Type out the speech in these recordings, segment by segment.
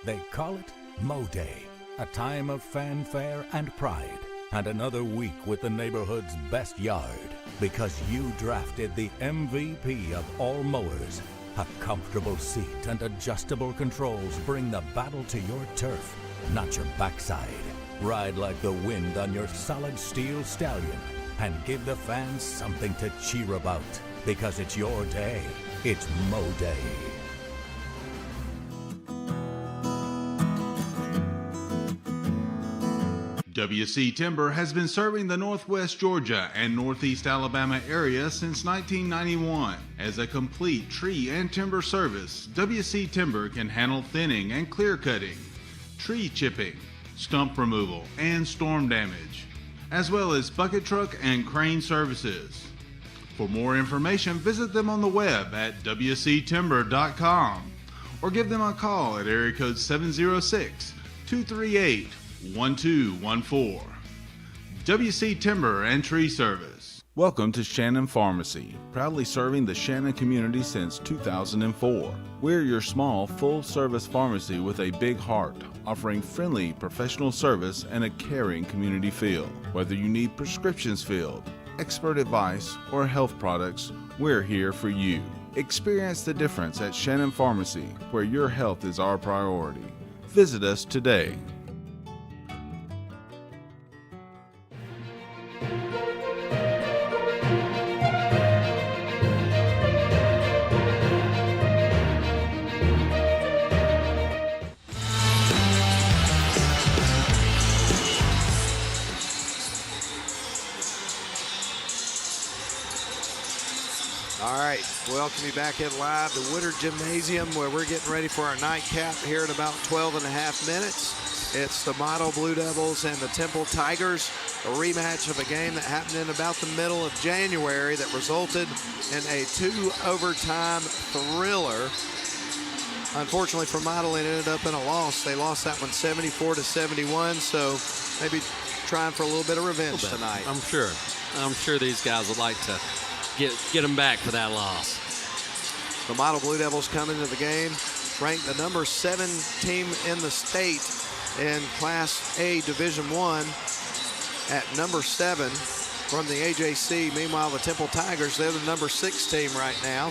They call it Mo Day, a time of fanfare and pride, and another week with the neighborhood's best yard, because you drafted the MVP of all mowers. A comfortable seat and adjustable controls bring the battle to your turf, not your backside. Ride like the wind on your solid steel stallion and give the fans something to cheer about, because it's your day. It's Mo Day. WC Timber has been serving the Northwest Georgia and Northeast Alabama area since 1991. As a complete tree and timber service, WC Timber can handle thinning and clear cutting, tree chipping, stump removal, and storm damage, as well as bucket truck and crane services. For more information, visit them on the web at wctimber.com or give them a call at area code 706-238-1214. WC Timber and Tree Service. Welcome to Shannon Pharmacy, proudly serving the Shannon community since 2004. We're your small, full-service pharmacy with a big heart, offering friendly, professional service and a caring community feel. Whether you need prescriptions filled, expert advice, or health products, we're here for you. Experience the difference at Shannon Pharmacy, where your health is our priority. Visit us today. Welcome you back in live to Woodard Gymnasium, where we're getting ready for our nightcap here in about 12 and a half minutes. It's the Model Blue Devils and the Temple Tigers, a rematch of a game that happened in about the middle of January that resulted in a 2-overtime thriller. Unfortunately for Model, it ended up in a loss. They lost that one 74-71, so maybe trying for a little bit of revenge tonight. I'm sure these guys would like to get them back for that loss. The Model Blue Devils come into the game ranked the number 7 team in the state in Class A Division I at number 7 from the AJC. Meanwhile, the Temple Tigers, they're the number 6 team right now.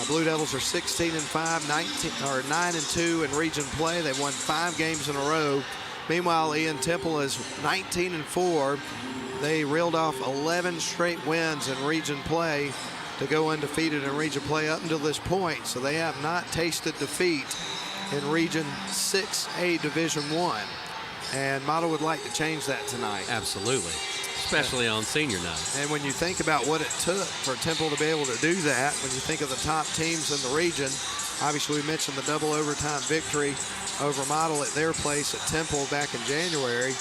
Blue Devils are 16-5, 9-2 in region play. They've won 5 games in a row. Meanwhile, Ian, Temple is 19-4. They reeled off 11 straight wins in region play to go undefeated in region play up until this point. So they have not tasted defeat in Region 6A Division I. And Model would like to change that tonight. Absolutely, especially on senior night. And when you think about what it took for Temple to be able to do that, when you think of the top teams in the region, obviously we mentioned the double overtime victory over Model at their place at Temple back in January.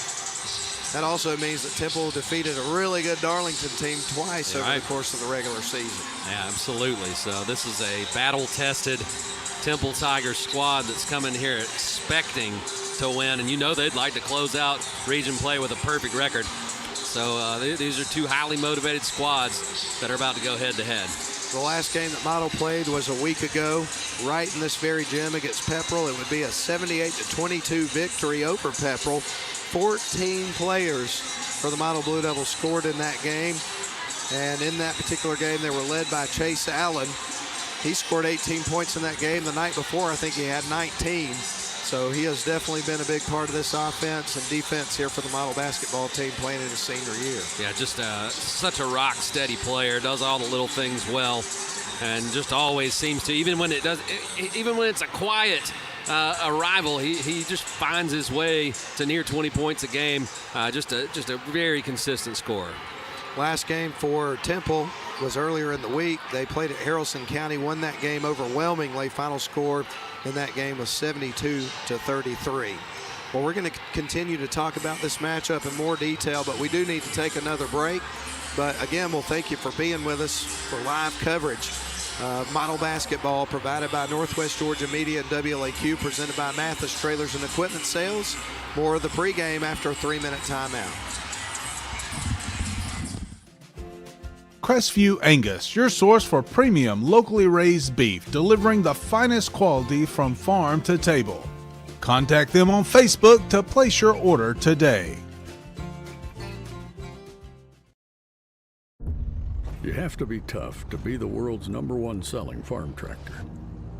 That also means that Temple defeated a really good Darlington team twice over the course of the regular season. Yeah, absolutely. So this is a battle-tested Temple Tigers squad that's coming here expecting to win, and you know they'd like to close out region play with a perfect record. So these are two highly motivated squads that are about to go head-to-head. The last game that Model played was a week ago, right in this very gym against Pepperell. It would be a 78-22 victory over Pepperell. 14 players for the Model Blue Devils scored in that game. And in that particular game, they were led by Chase Allen. He scored 18 points in that game. The night before, I think he had 19. So he has definitely been a big part of this offense and defense here for the Model basketball team playing in his senior year. Yeah, just such a rock-steady player, does all the little things well, and just always seems to, even when it's a quiet arrival, he just finds his way to near 20 points a game. Just a very consistent scorer. Last game for Temple was earlier in the week. They played at Haralson County, won that game overwhelmingly. Final score in that game was 72-33. Well, we're going to continue to talk about this matchup in more detail, but we do need to take another break. But again, we'll thank you for being with us for live coverage. Model basketball provided by Northwest Georgia Media and WLAQ, presented by Mathis Trailers and Equipment Sales. More of the pregame after a 3-minute timeout. Crestview Angus, your source for premium locally raised beef, delivering the finest quality from farm to table. Contact them on Facebook to place your order today. You have to be tough to be the world's #1 selling farm tractor.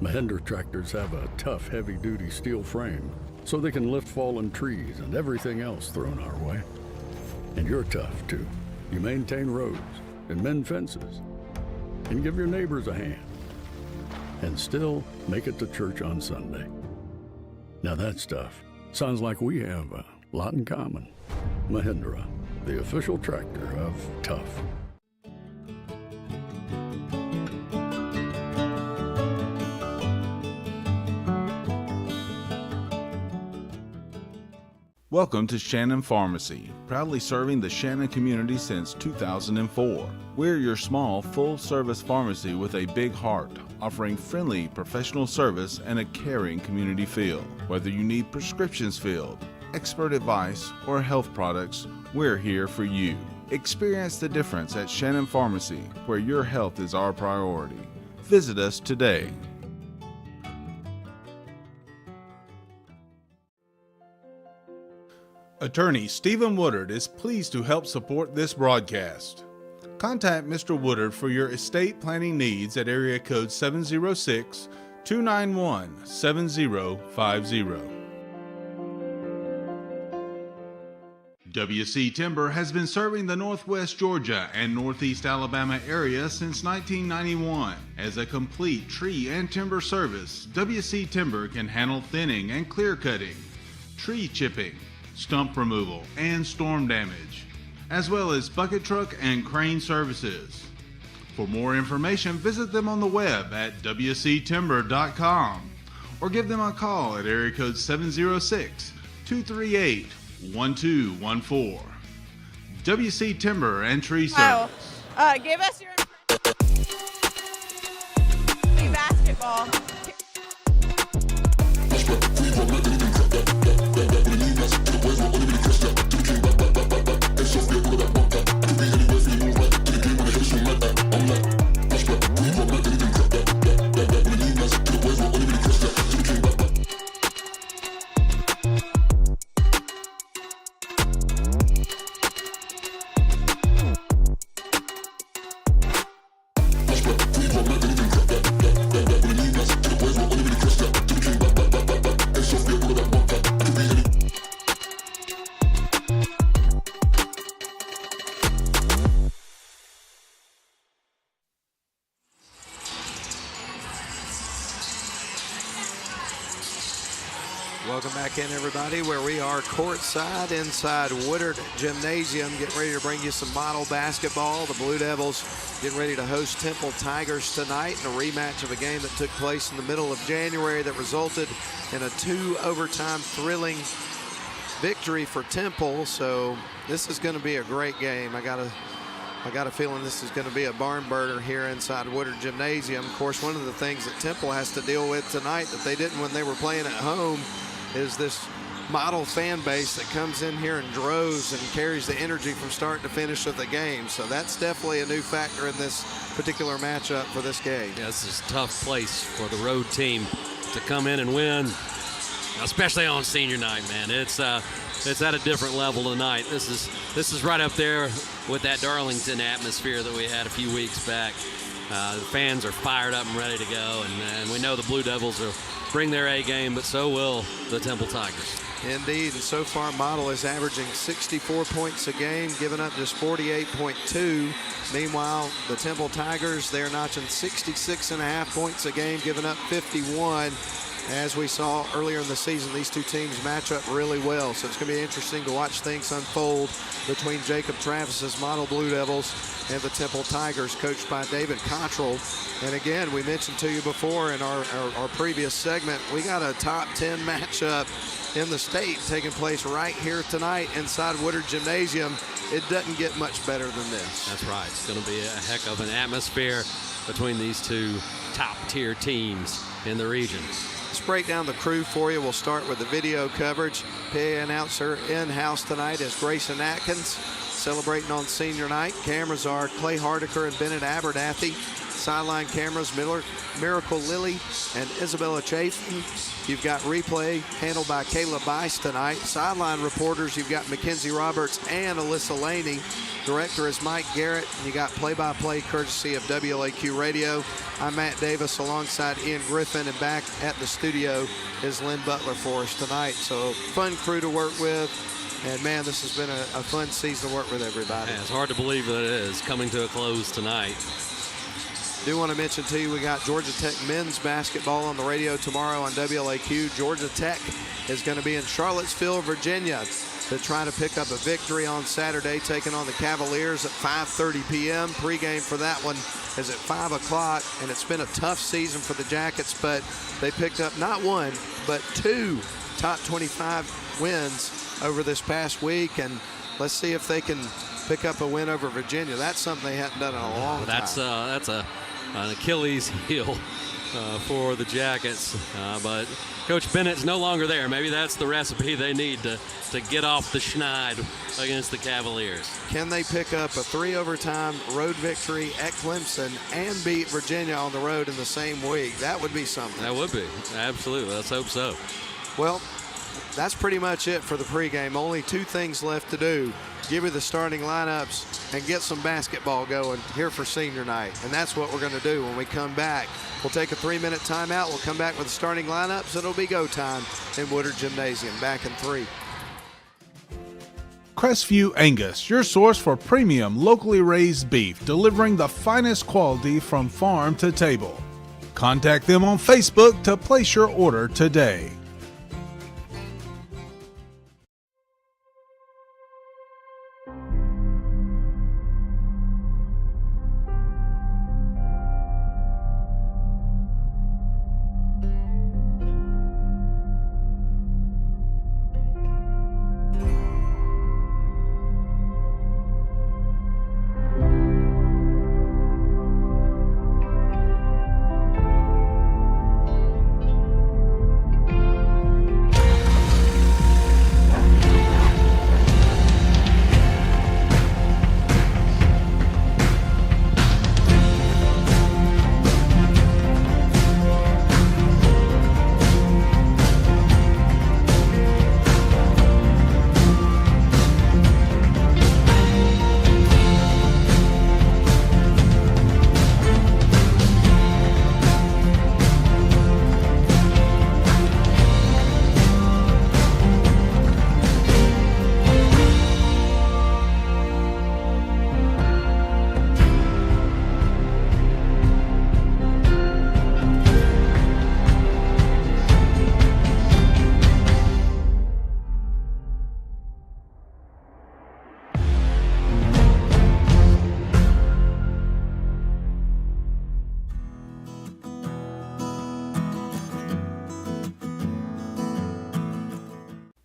Mahindra tractors have a tough, heavy-duty steel frame, so they can lift fallen trees and everything else thrown our way. And you're tough, too. You maintain roads and mend fences and give your neighbors a hand and still make it to church on Sunday. Now that stuff sounds like we have a lot in common. Mahindra, the official tractor of tough. Welcome to Shannon Pharmacy, proudly serving the Shannon community since 2004. We're your small, full-service pharmacy with a big heart, offering friendly, professional service and a caring community feel. Whether you need prescriptions filled, expert advice, or health products, we're here for you. Experience the difference at Shannon Pharmacy, where your health is our priority. Visit us today. Attorney Stephen Woodard is pleased to help support this broadcast. Contact Mr. Woodard for your estate planning needs at area code 706-291-7050. WC Timber has been serving the Northwest Georgia and Northeast Alabama area since 1991. As a complete tree and timber service, WC Timber can handle thinning and clear cutting, tree chipping, stump removal, and storm damage, as well as bucket truck and crane services. For more information, visit them on the web at wctimber.com or give them a call at area code 706-238-1214. WC Timber and Tree Service. Give us your basketball. Welcome back in, everybody, where we are courtside inside Woodard Gymnasium, getting ready to bring you some model basketball. The Blue Devils getting ready to host Temple Tigers tonight in a rematch of a game that took place in the middle of January that resulted in a 2-overtime thrilling victory for Temple. So this is going to be a great game. I got a feeling this is going to be a barn burner here inside Woodard Gymnasium. Of course, one of the things that Temple has to deal with tonight that they didn't when they were playing at home is this model fan base that comes in here in droves and carries the energy from start to finish of the game. So that's definitely a new factor in this particular matchup for this game. Yeah, this is a tough place for the road team to come in and win, especially on senior night, man. It's at a different level tonight. This is right up there with that Darlington atmosphere that we had a few weeks back. The fans are fired up and ready to go, and we know the Blue Devils will bring their A game, but so will the Temple Tigers. Indeed, and so far Model is averaging 64 points a game, giving up just 48.2. Meanwhile, the Temple Tigers, they're notching 66.5 points a game, giving up 51. As we saw earlier in the season, these two teams match up really well. So it's going to be interesting to watch things unfold between Jacob Travis's Model Blue Devils and the Temple Tigers, coached by David Cottrell. And again, we mentioned to you before in our previous segment, we got a top 10 matchup in the state taking place right here tonight inside Woodard Gymnasium. It doesn't get much better than this. That's right. It's going to be a heck of an atmosphere between these two top-tier teams in the region. Let's break down the crew for you. We'll start with the video coverage. PA announcer in-house tonight is Grayson Atkins, celebrating on senior night. Cameras are Clay Hardiker and Bennett Abernathy. sideline cameras, Miracle Lilly and Isabella Chafin. You've got replay handled by Kayla Bice tonight. Sideline reporters, you've got Mackenzie Roberts and Alyssa Laney. Director is Mike Garrett, and you got play-by-play courtesy of WLAQ Radio. I'm Matt Davis alongside Ian Griffin, and back at the studio is Lynn Butler for us tonight. So fun crew to work with, and man, this has been a fun season to work with everybody. Yeah, it's hard to believe that it is coming to a close tonight. Do want to mention to you, we got Georgia Tech men's basketball on the radio tomorrow on WLAQ. Georgia Tech is going to be in Charlottesville, Virginia, to try to pick up a victory on Saturday, taking on the Cavaliers at 5:30 p.m. Pregame for that one is at 5 o'clock, and it's been a tough season for the Jackets, but they picked up not one, but 2 top 25 wins over this past week, and let's see if they can pick up a win over Virginia. That's something they hadn't done in a long time. That's an Achilles heel for the Jackets, but Coach Bennett's no longer there. Maybe that's the recipe they need to get off the schneid against the Cavaliers. Can they pick up a 3-overtime road victory at Clemson and beat Virginia on the road in the same week? That would be something. That would be. Absolutely. Let's hope so. Well, that's pretty much it for the pregame. Only 2 things left to do. Give you the starting lineups and get some basketball going here for senior night. And that's what we're going to do when we come back. We'll take a 3-minute timeout. We'll come back with the starting lineups. It'll be go time in Woodard Gymnasium. Back in 3. Crestview Angus, your source for premium locally raised beef, delivering the finest quality from farm to table. Contact them on Facebook to place your order today.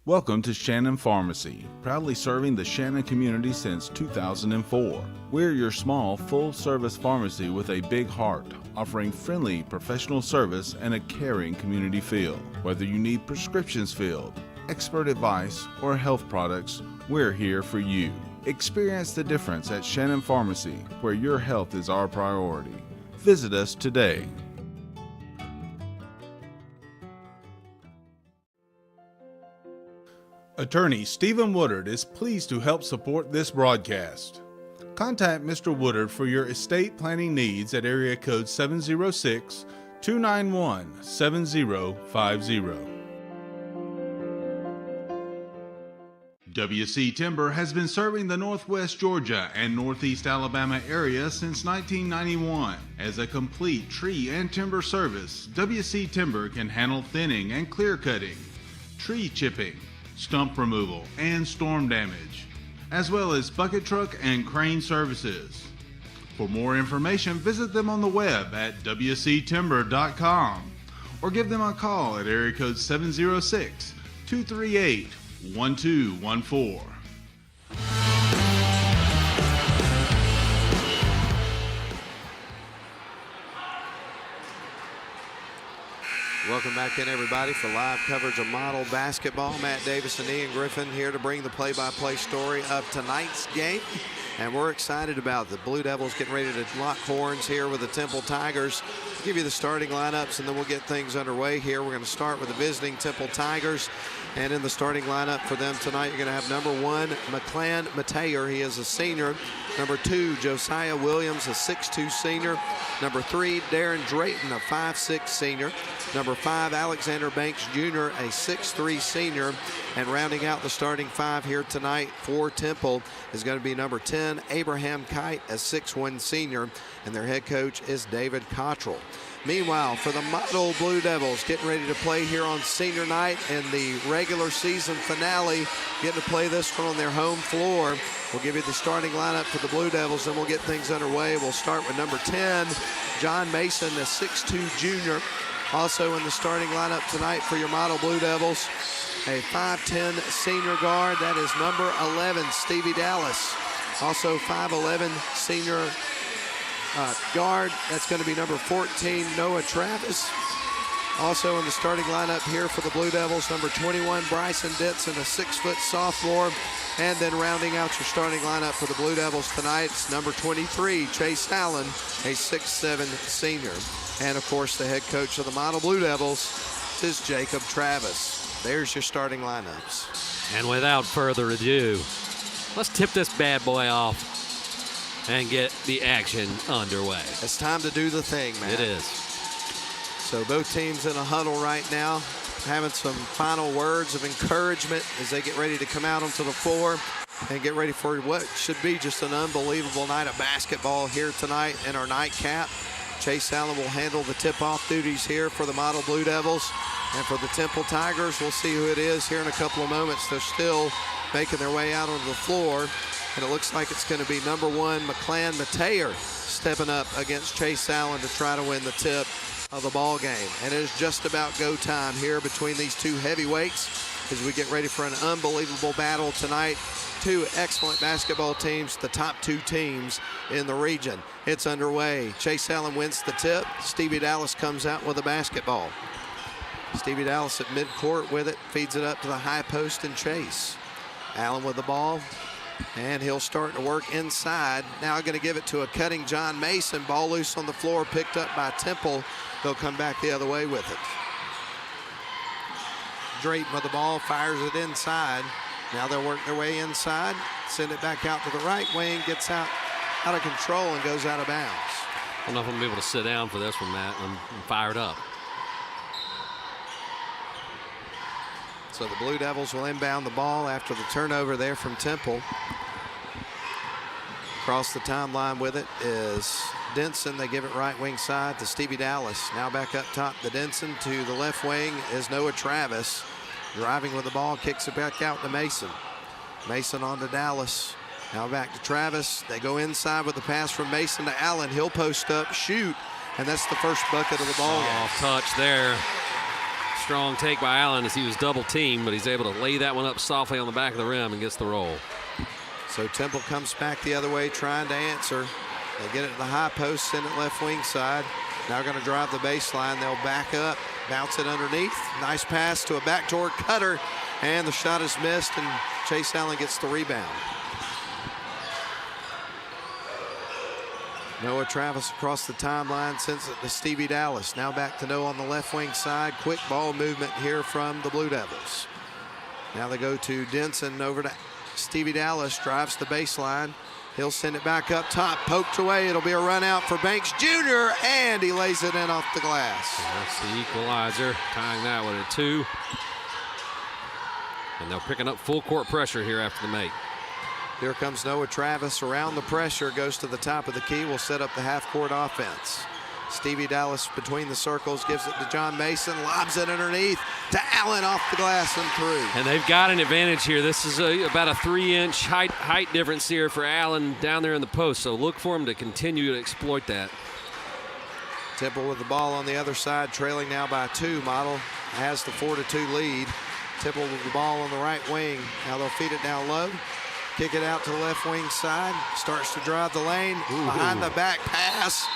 Welcome to Shannon Pharmacy, proudly serving the Shannon community since 2004. We're your small, full-service pharmacy with a big heart, offering friendly, professional service and a caring community feel. Whether you need prescriptions filled, expert advice, or health products, we're here for you. Experience the difference at Shannon Pharmacy, where your health is our priority. Visit us today. Attorney Stephen Woodard is pleased to help support this broadcast. Contact Mr. Woodard for your estate planning needs at area code 706-291-7050. WC Timber has been serving the Northwest Georgia and Northeast Alabama area since 1991. As a complete tree and timber service, WC Timber can handle thinning and clear cutting, tree chipping, stump removal, and storm damage, as well as bucket truck and crane services. For more information, visit them on the web at wctimber.com or give them a call at area code 706-238-1214. Welcome back in, everybody, for live coverage of model basketball. Matt Davis and Ian Griffin here to bring the play-by-play story of tonight's game. And we're excited about the Blue Devils getting ready to lock horns here with the Temple Tigers. I'll give you the starting lineups, and then we'll get things underway here. We're going to start with the visiting Temple Tigers. And in the starting lineup for them tonight, you're going to have number 1, McClan Mateer. He is a senior. Number 2, Josiah Williams, a 6'2 senior. Number 3, Darren Drayton, a 5'6 senior. Number 5, Alexander Banks Jr., a 6'3 senior. And rounding out the starting 5 here tonight for Temple is going to be number 10, Abraham Kite, a 6'1 senior. And their head coach is David Cottrell. Meanwhile, for the Model Blue Devils, getting ready to play here on senior night and the regular season finale, getting to play this one on their home floor. We'll give you the starting lineup for the Blue Devils, and we'll get things underway. We'll start with number 10, John Mason, a 6'2 junior. Also in the starting lineup tonight for your Model Blue Devils, a 5'10 senior guard. That is number 11, Stevie Dallas. Also 5'11 senior guard, that's going to be number 14, Noah Travis. Also in the starting lineup here for the Blue Devils, number 21, Bryson Denson, a 6-foot sophomore. And then rounding out your starting lineup for the Blue Devils tonight, it's number 23, Chase Allen, a 6'7 senior. And of course, the head coach of the Model Blue Devils is Jacob Travis. There's your starting lineups. And without further ado, let's tip this bad boy off and get the action underway. It's time to do the thing, man. It is. So both teams in a huddle right now, having some final words of encouragement as they get ready to come out onto the floor and get ready for what should be just an unbelievable night of basketball here tonight in our nightcap. Chase Allen will handle the tip-off duties here for the Model Blue Devils. And for the Temple Tigers, we'll see who it is here in a couple of moments. They're still making their way out onto the floor. And it looks like it's going to be number 1, McClan Mateer, stepping up against Chase Allen to try to win the tip of the ball game. And it is just about go time here between these two heavyweights as we get ready for an unbelievable battle tonight. Two excellent basketball teams, the top 2 teams in the region. It's underway. Chase Allen wins the tip. Stevie Dallas comes out with a basketball. Stevie Dallas at midcourt with it, feeds it up to the high post and Chase. Allen with the ball. And he'll start to work inside. Now going to give it to a cutting John Mason. Ball loose on the floor, picked up by Temple. They'll come back the other way with it. Drayton with the ball, fires it inside. Now they'll work their way inside, send it back out to the right wing, gets out of control and goes out of bounds. I don't know if I'm going to be able to sit down for this one, Matt. I'm fired up. So the Blue Devils will inbound the ball after the turnover there from Temple. Across the timeline with it is Denson. They give it right wing side to Stevie Dallas. Now back up top to Denson. To the left wing is Noah Travis. Driving with the ball, kicks it back out to Mason. Mason on to Dallas. Now back to Travis. They go inside with the pass from Mason to Allen. He'll post up, shoot, and that's the first bucket of the ball game. Off touch there. Strong take by Allen as he was double teamed, but he's able to lay that one up softly on the back of the rim and gets the roll. So Temple comes back the other way trying to answer. They get it to the high post, send it left wing side. Now going to drive the baseline. They'll back up, bounce it underneath. Nice pass to a backdoor cutter, and the shot is missed, and Chase Allen gets the rebound. Noah Travis across the timeline, sends it to Stevie Dallas. Now back to Noah on the left wing side. Quick ball movement here from the Blue Devils. Now they go to Denson over to Stevie Dallas, drives the baseline. He'll send it back up top, poked away. It'll be a run out for Banks Jr., and he lays it in off the glass. And that's the equalizer, tying that one at 2. And they're picking up full court pressure here after the make. Here comes Noah Travis around the pressure, goes to the top of the key, will set up the half-court offense. Stevie Dallas between the circles, gives it to John Mason, lobs it underneath to Allen off the glass and through. And they've got an advantage here. This is about a 3-inch height difference here for Allen down there in the post, so look for him to continue to exploit that. Temple with the ball on the other side, trailing now by 2. Model has the 4-2 lead. Temple with the ball on the right wing. Now they'll feed it down low. Kick it out to the left wing side. Starts to drive the lane. Behind the back pass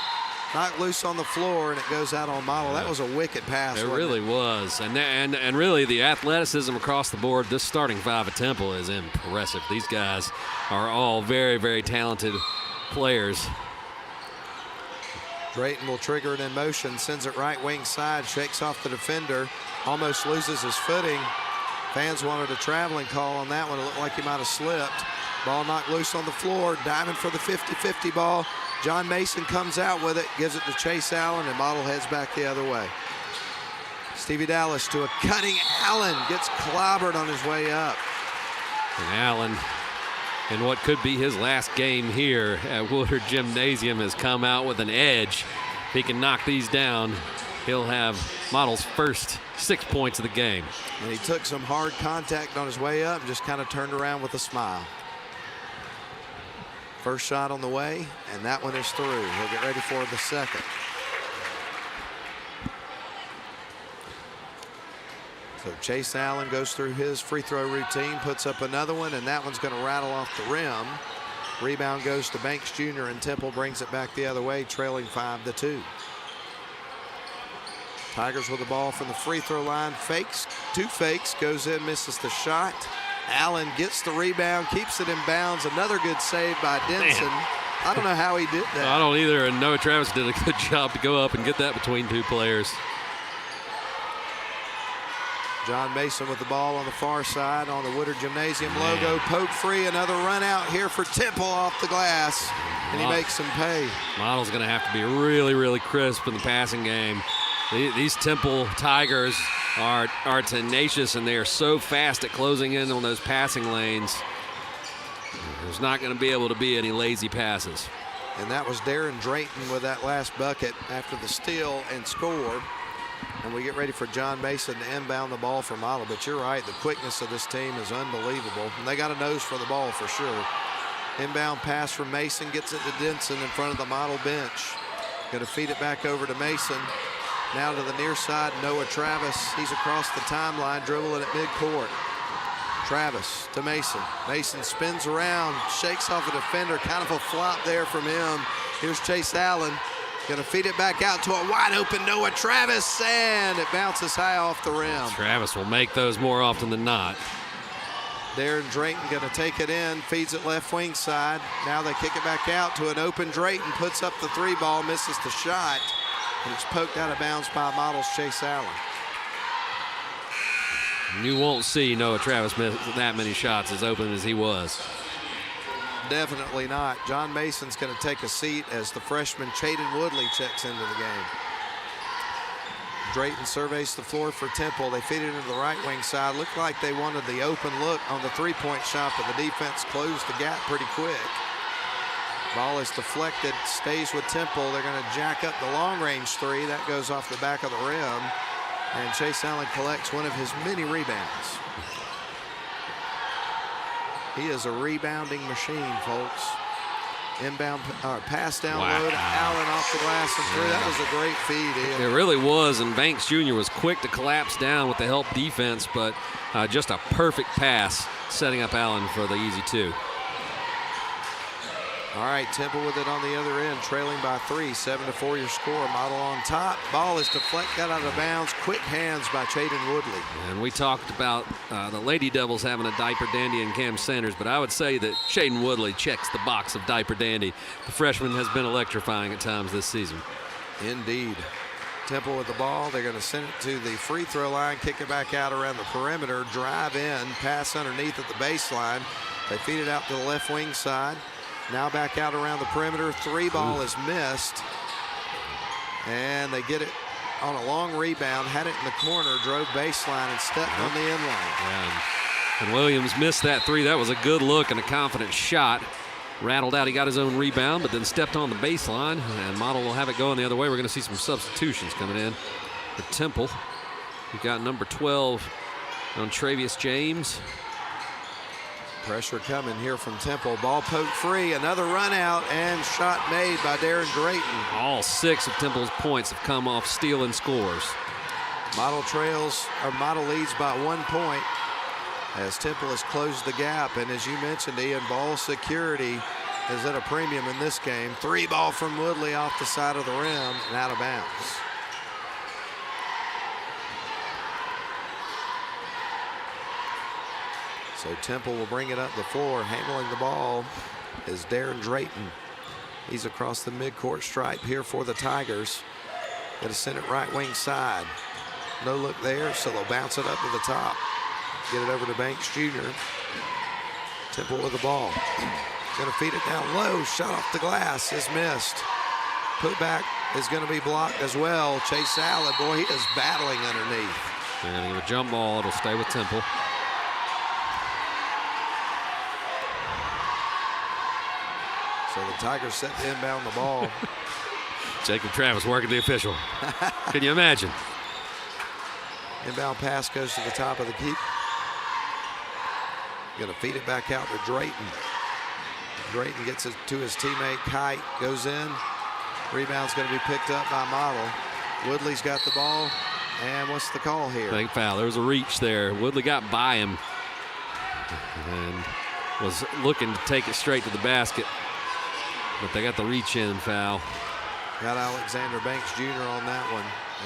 knocked loose on the floor, and it goes out on Model. That was a wicked pass. It really was. And really the athleticism across the board, this starting five at Temple is impressive. These guys are all very, very talented players. Drayton will trigger it in motion, sends it right wing side, shakes off the defender, almost loses his footing. Fans wanted a traveling call on that one. It looked like he might have slipped. Ball knocked loose on the floor, diving for the 50-50 ball. John Mason comes out with it, gives it to Chase Allen, and Model heads back the other way. Stevie Dallas to a cutting Allen, gets clobbered on his way up. And Allen, in what could be his last game here at Woodard Gymnasium, has come out with an edge. If he can knock these down, he'll have Model's first 6 points of the game. And he took some hard contact on his way up and just kind of turned around with a smile. First shot on the way, and that one is through. He'll get ready for the second. So Chase Allen goes through his free throw routine, puts up another one, and that one's going to rattle off the rim. Rebound goes to Banks Jr., and Temple brings it back the other way, trailing 5-2. Tigers with the ball from the free throw line, fakes, 2 fakes, goes in, misses the shot. Allen gets the rebound, keeps it in bounds. Another good save by Denson. Man. I don't know how he did that. I don't either, and Noah Travis did a good job to go up and get that between 2 players. John Mason with the ball on the far side on the Woodard Gymnasium logo. Poke free, another run out here for Temple off the glass, and he makes him pay. Model's going to have to be really, really crisp in the passing game. These Temple Tigers are tenacious, and they are so fast at closing in on those passing lanes. There's not going to be able to be any lazy passes. And that was Darren Drayton with that last bucket after the steal and score. And we get ready for John Mason to inbound the ball for Model. But you're right, the quickness of this team is unbelievable. And they got a nose for the ball for sure. Inbound pass from Mason, gets it to Denson in front of the Model bench. Going to feed it back over to Mason. Now to the near side, Noah Travis. He's across the timeline, dribbling at midcourt. Travis to Mason. Mason spins around, shakes off a defender, kind of a flop there from him. Here's Chase Allen. Going to feed it back out to a wide open Noah Travis, and it bounces high off the rim. Travis will make those more often than not. Darren Drayton going to take it in, feeds it left wing side. Now they kick it back out to an open Drayton, puts up the 3 ball, misses the shot. And it's poked out of bounds by Model's Chase Allen. You won't see Noah Travis miss that many shots as open as he was. Definitely not. John Mason's going to take a seat as the freshman Chaden Woodley checks into the game. Drayton surveys the floor for Temple. They feed it into the right wing side. Looked like they wanted the open look on the 3-point shot, but the defense closed the gap pretty quick. Ball is deflected, stays with Temple. They're going to jack up the long-range 3. That goes off the back of the rim. And Chase Allen collects one of his many rebounds. He is a rebounding machine, folks. Inbound, pass down low to Allen off the glass and through. That was a great feed, Ian. It really was, and Banks Jr. was quick to collapse down with the help defense, but just a perfect pass setting up Allen for the easy 2. All right, Temple with it on the other end, trailing by 3, 7-4 your score. Model on top. Ball is deflected out of bounds. Quick hands by Chaden Woodley. And we talked about the Lady Devils having a diaper dandy in Cam Sanders, but I would say that Chaden Woodley checks the box of diaper dandy. The freshman has been electrifying at times this season. Indeed. Temple with the ball. They're going to send it to the free throw line, kick it back out around the perimeter, drive in, pass underneath at the baseline. They feed it out to the left wing side. Now back out around the perimeter. 3 ball is missed. And they get it on a long rebound, had it in the corner, drove baseline and stepped on the end line. Yeah, and Williams missed that 3. That was a good look and a confident shot. Rattled out, he got his own rebound, but then stepped on the baseline, and Model will have it going the other way. We're going to see some substitutions coming in for Temple. We've got number 12 on Travius James. Pressure coming here from Temple. Ball poked free. Another run out and shot made by Darren Drayton. All 6 of Temple's points have come off steal and scores. Model leads by 1 point as Temple has closed the gap. And as you mentioned, Ian, ball security is at a premium in this game. 3 ball from Woodley off the side of the rim and out of bounds. So Temple will bring it up the floor. Handling the ball is Darren Drayton. He's across the midcourt stripe here for the Tigers. Got to send it right wing side. No look there, so they'll bounce it up to the top. Get it over to Banks Jr. Temple with the ball. Going to feed it down low. Shot off the glass is missed. Put back is going to be blocked as well. Chase Allen, boy, he is battling underneath. They're going to give a jump ball. It'll stay with Temple. So the Tigers set to inbound the ball. Jacob Travis working the official. Can you imagine? Inbound pass goes to the top of the keep. Going to feed it back out to Drayton. Drayton gets it to his teammate Kite, goes in. Rebound's going to be picked up by Model. Woodley's got the ball, and what's the call here? Big foul. There was a reach there. Woodley got by him and was looking to take it straight to the basket, but they got the reach in foul. Got Alexander Banks Jr. on that one,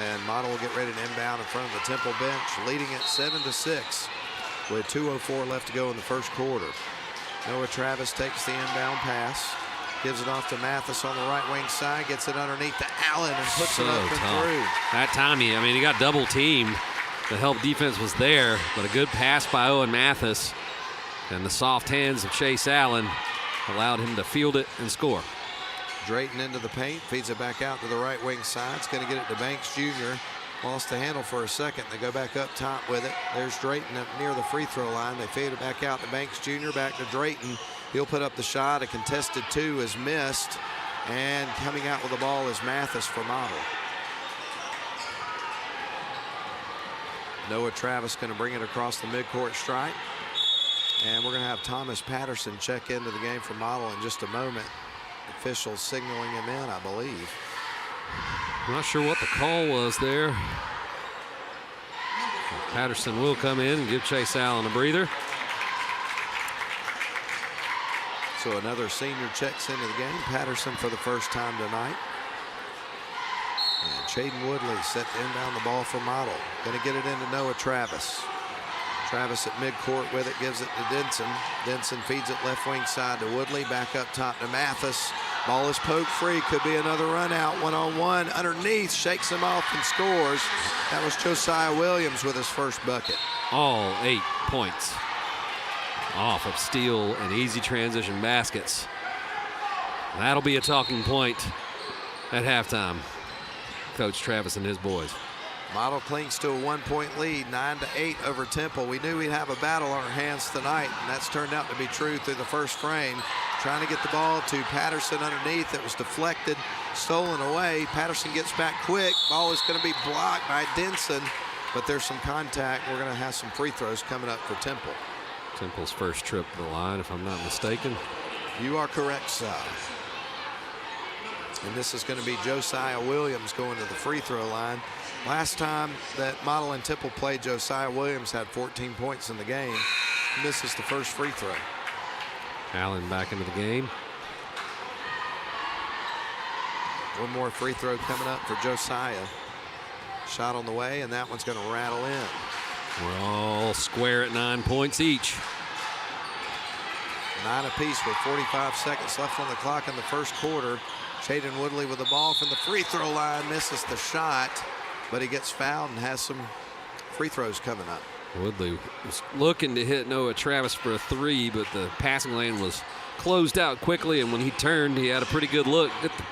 and Model will get ready to inbound in front of the Temple bench, leading it 7-6 with 2:04 left to go in the first quarter. Noah Travis takes the inbound pass, gives it off to Mathis on the right wing side, gets it underneath to Allen and puts it up and through. That time, he got double teamed. The help defense was there, but a good pass by Owen Mathis, and the soft hands of Chase Allen allowed him to field it and score. Drayton into the paint, feeds it back out to the right wing side. It's going to get it to Banks Jr. Lost the handle for a second. They go back up top with it. There's Drayton up near the free throw line. They feed it back out to Banks Jr. Back to Drayton. He'll put up the shot. A contested 2 is missed. And coming out with the ball is Mathis for Model. Noah Travis going to bring it across the midcourt stripe. And we're going to have Thomas Patterson check into the game for Model in just a moment. Officials signaling him in, I believe. I'm not sure what the call was there. Patterson will come in and give Chase Allen a breather. So another senior checks into the game. Patterson for the first time tonight. And Chaden Woodley set to inbound the ball for Model. Going to get it into Noah Travis. Travis at midcourt with it, gives it to Denson. Denson feeds it left wing side to Woodley. Back up top to Mathis. Ball is poked free. Could be another run out. One-on-one underneath. Shakes him off and scores. That was Josiah Williams with his first bucket. All 8 points off of steal and easy transition baskets. That'll be a talking point at halftime. Coach Travis and his boys. Model clings to a 1-point lead, 9-8 over Temple. We knew we'd have a battle on our hands tonight, and that's turned out to be true through the first frame. Trying to get the ball to Patterson underneath. It was deflected, stolen away. Patterson gets back quick. Ball is going to be blocked by Denson, but there's some contact. We're going to have some free throws coming up for Temple. Temple's first trip to the line, if I'm not mistaken. You are correct, sir. And this is going to be Josiah Williams going to the free throw line. Last time that Model and Temple played, Josiah Williams had 14 points in the game. And this is the first free throw. Allen back into the game. One more free throw coming up for Josiah. Shot on the way, and that one's going to rattle in. We're all square at 9 points each. 9 apiece with 45 seconds left on the clock in the first quarter. Chaden Woodley with the ball from the free throw line, misses the shot, but he gets fouled and has some free throws coming up. Woodley was looking to hit Noah Travis for a 3, but the passing lane was closed out quickly, and when he turned, he had a pretty good look.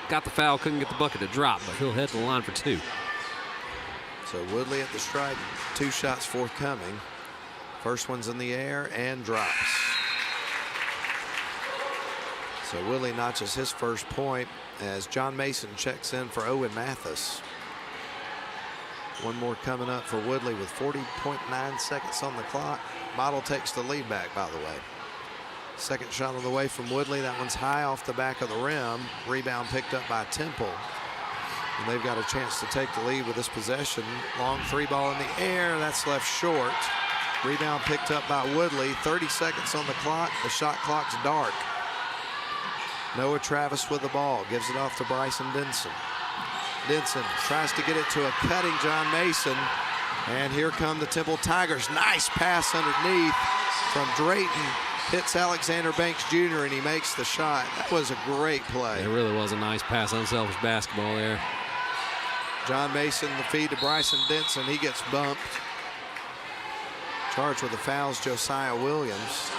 Got the foul, couldn't get the bucket to drop, but he'll head to the line for 2. So Woodley at the stripe, 2 shots forthcoming. First one's in the air and drops. So Woodley notches his first point as John Mason checks in for Owen Mathis. One more coming up for Woodley with 40.9 seconds on the clock. Model takes the lead back, by the way. Second shot on the way from Woodley. That one's high off the back of the rim. Rebound picked up by Temple. And they've got a chance to take the lead with this possession. Long 3 ball in the air. That's left short. Rebound picked up by Woodley. 30 seconds on the clock. The shot clock's dark. Noah Travis with the ball, gives it off to Bryson Denson. Denson tries to get it to a cutting John Mason, and here come the Temple Tigers. Nice pass underneath from Drayton, hits Alexander Banks Jr., and he makes the shot. That was a great play. It really was a nice pass, unselfish basketball there. John Mason, the feed to Bryson Denson. He gets bumped. Charged with the fouls, Josiah Williams.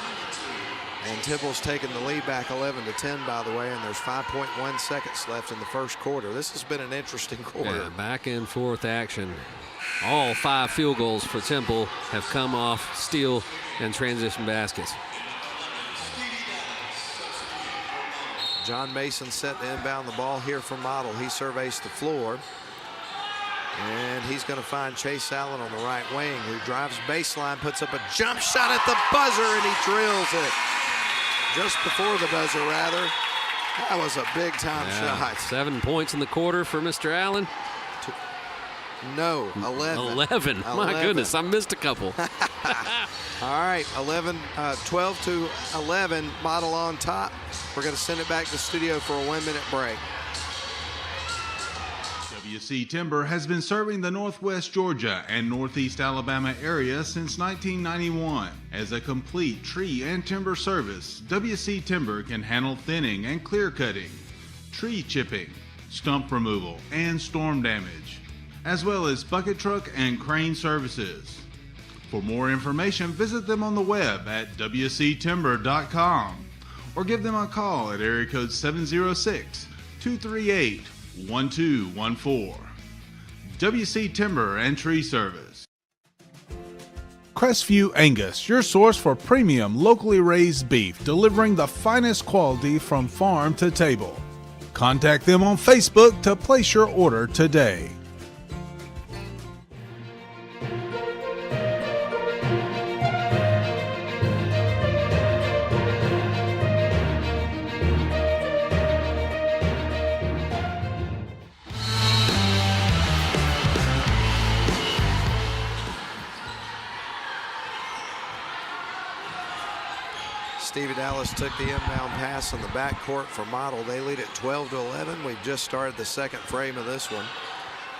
And Temple's taken the lead back 11-10, by the way, and there's 5.1 seconds left in the first quarter. This has been an interesting quarter. Yeah, back and forth action. All 5 field goals for Temple have come off steal and transition baskets. John Mason set to inbound the ball here from Model. He surveys the floor. And he's going to find Chase Allen on the right wing, who drives baseline, puts up a jump shot at the buzzer, and he drills it. Just before the buzzer, rather. That was a big-time shot. 7 points in the quarter for Mr. Allen. No, 11. 11. My goodness, I missed a couple. All right, 12 to 11, Model on top. We're going to send it back to the studio for a 1-minute break. WC Timber has been serving the Northwest Georgia and Northeast Alabama area since 1991. As a complete tree and timber service, WC Timber can handle thinning and clear cutting, tree chipping, stump removal, and storm damage, as well as bucket truck and crane services. For more information, visit them on the web at wctimber.com or give them a call at area code 706-238-1214. WC Timber and Tree Service. Crestview Angus, your source for premium locally raised beef, delivering the finest quality from farm to table. Contact them on Facebook to place your order today. Stevie Dallas took the inbound pass in the backcourt for Model. They lead at 12-11. We've just started the second frame of this one.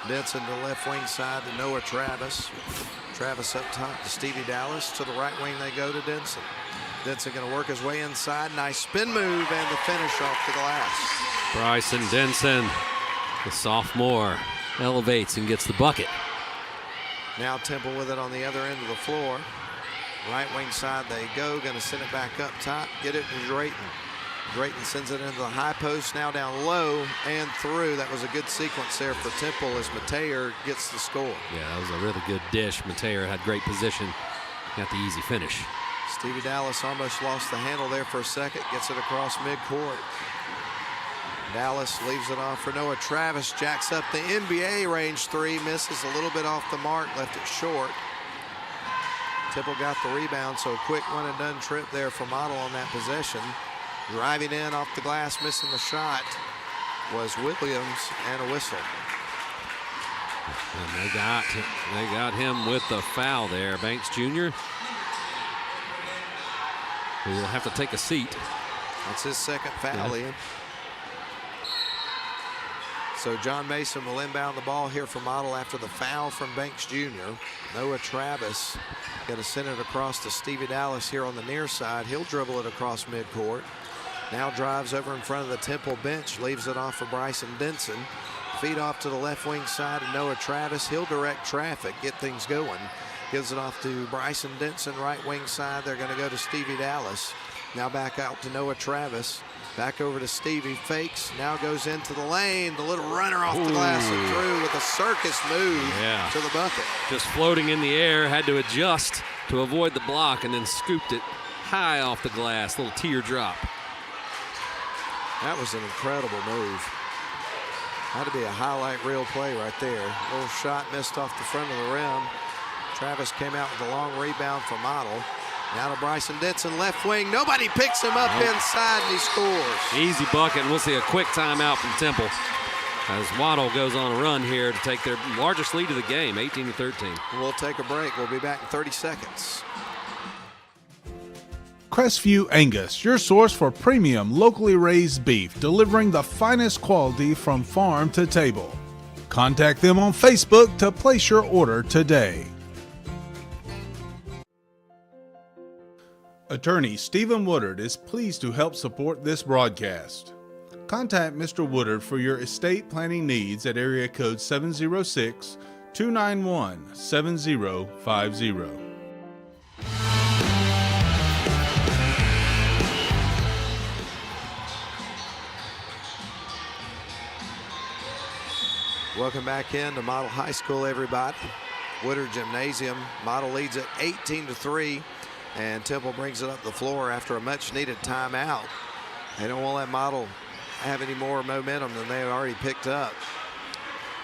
Denson to left wing side to Noah Travis. Travis up top to Stevie Dallas. To the right wing they go to Denson. Denson going to work his way inside. Nice spin move and the finish off the glass. Bryson Denson, the sophomore, elevates and gets the bucket. Now Temple with it on the other end of the floor. Right wing side they go, going to send it back up top, get it to Drayton. Drayton sends it into the high post, now down low and through. That was a good sequence there for Temple as Mateer gets the score. Yeah, that was a really good dish. Mateer had great position, got the easy finish. Stevie Dallas almost lost the handle there for a second, gets it across midcourt. Dallas leaves it off for Noah Travis, jacks up the NBA range three, misses a little bit off the mark, left it short. Temple got the rebound, so a quick one-and-done trip there for Model on that possession. Driving in off the glass, missing the shot was Williams, and a whistle. And they got him with the foul there. Banks Jr., who will have to take a seat. That's his second foul, Ian. So John Mason will inbound the ball here for Model after the foul from Banks Jr. Noah Travis going to send it across to Stevie Dallas here on the near side. He'll dribble it across midcourt. Now drives over in front of the Temple bench, leaves it off for Bryson Denson. Feed off to the left wing side of Noah Travis. He'll direct traffic, get things going. Gives it off to Bryson Denson, right wing side. They're going to go to Stevie Dallas. Now back out to Noah Travis. Back over to Stevie, fakes, now goes into the lane. The little runner off the glass and through with a circus move to the bucket. Just floating in the air, had to adjust to avoid the block and then scooped it high off the glass, little teardrop. That was an incredible move. Had to be a highlight reel play right there. Little shot missed off the front of the rim. Travis came out with a long rebound for Model. Now to Bryson Denson, left wing. Nobody picks him up inside, and he scores. Easy bucket, and we'll see a quick timeout from Temple as Waddle goes on a run here to take their largest lead of the game, 18-13. We'll take a break. We'll be back in 30 seconds. Crestview Angus, your source for premium locally raised beef, delivering the finest quality from farm to table. Contact them on Facebook to place your order today. Attorney Stephen Woodard is pleased to help support this broadcast. Contact Mr. Woodard for your estate planning needs at area code 706-291-7050. Welcome back into Model High School, everybody. Woodard Gymnasium. Model leads at 18-3, and Temple brings it up the floor after a much-needed timeout. They don't want to let Model have any more momentum than they've already picked up.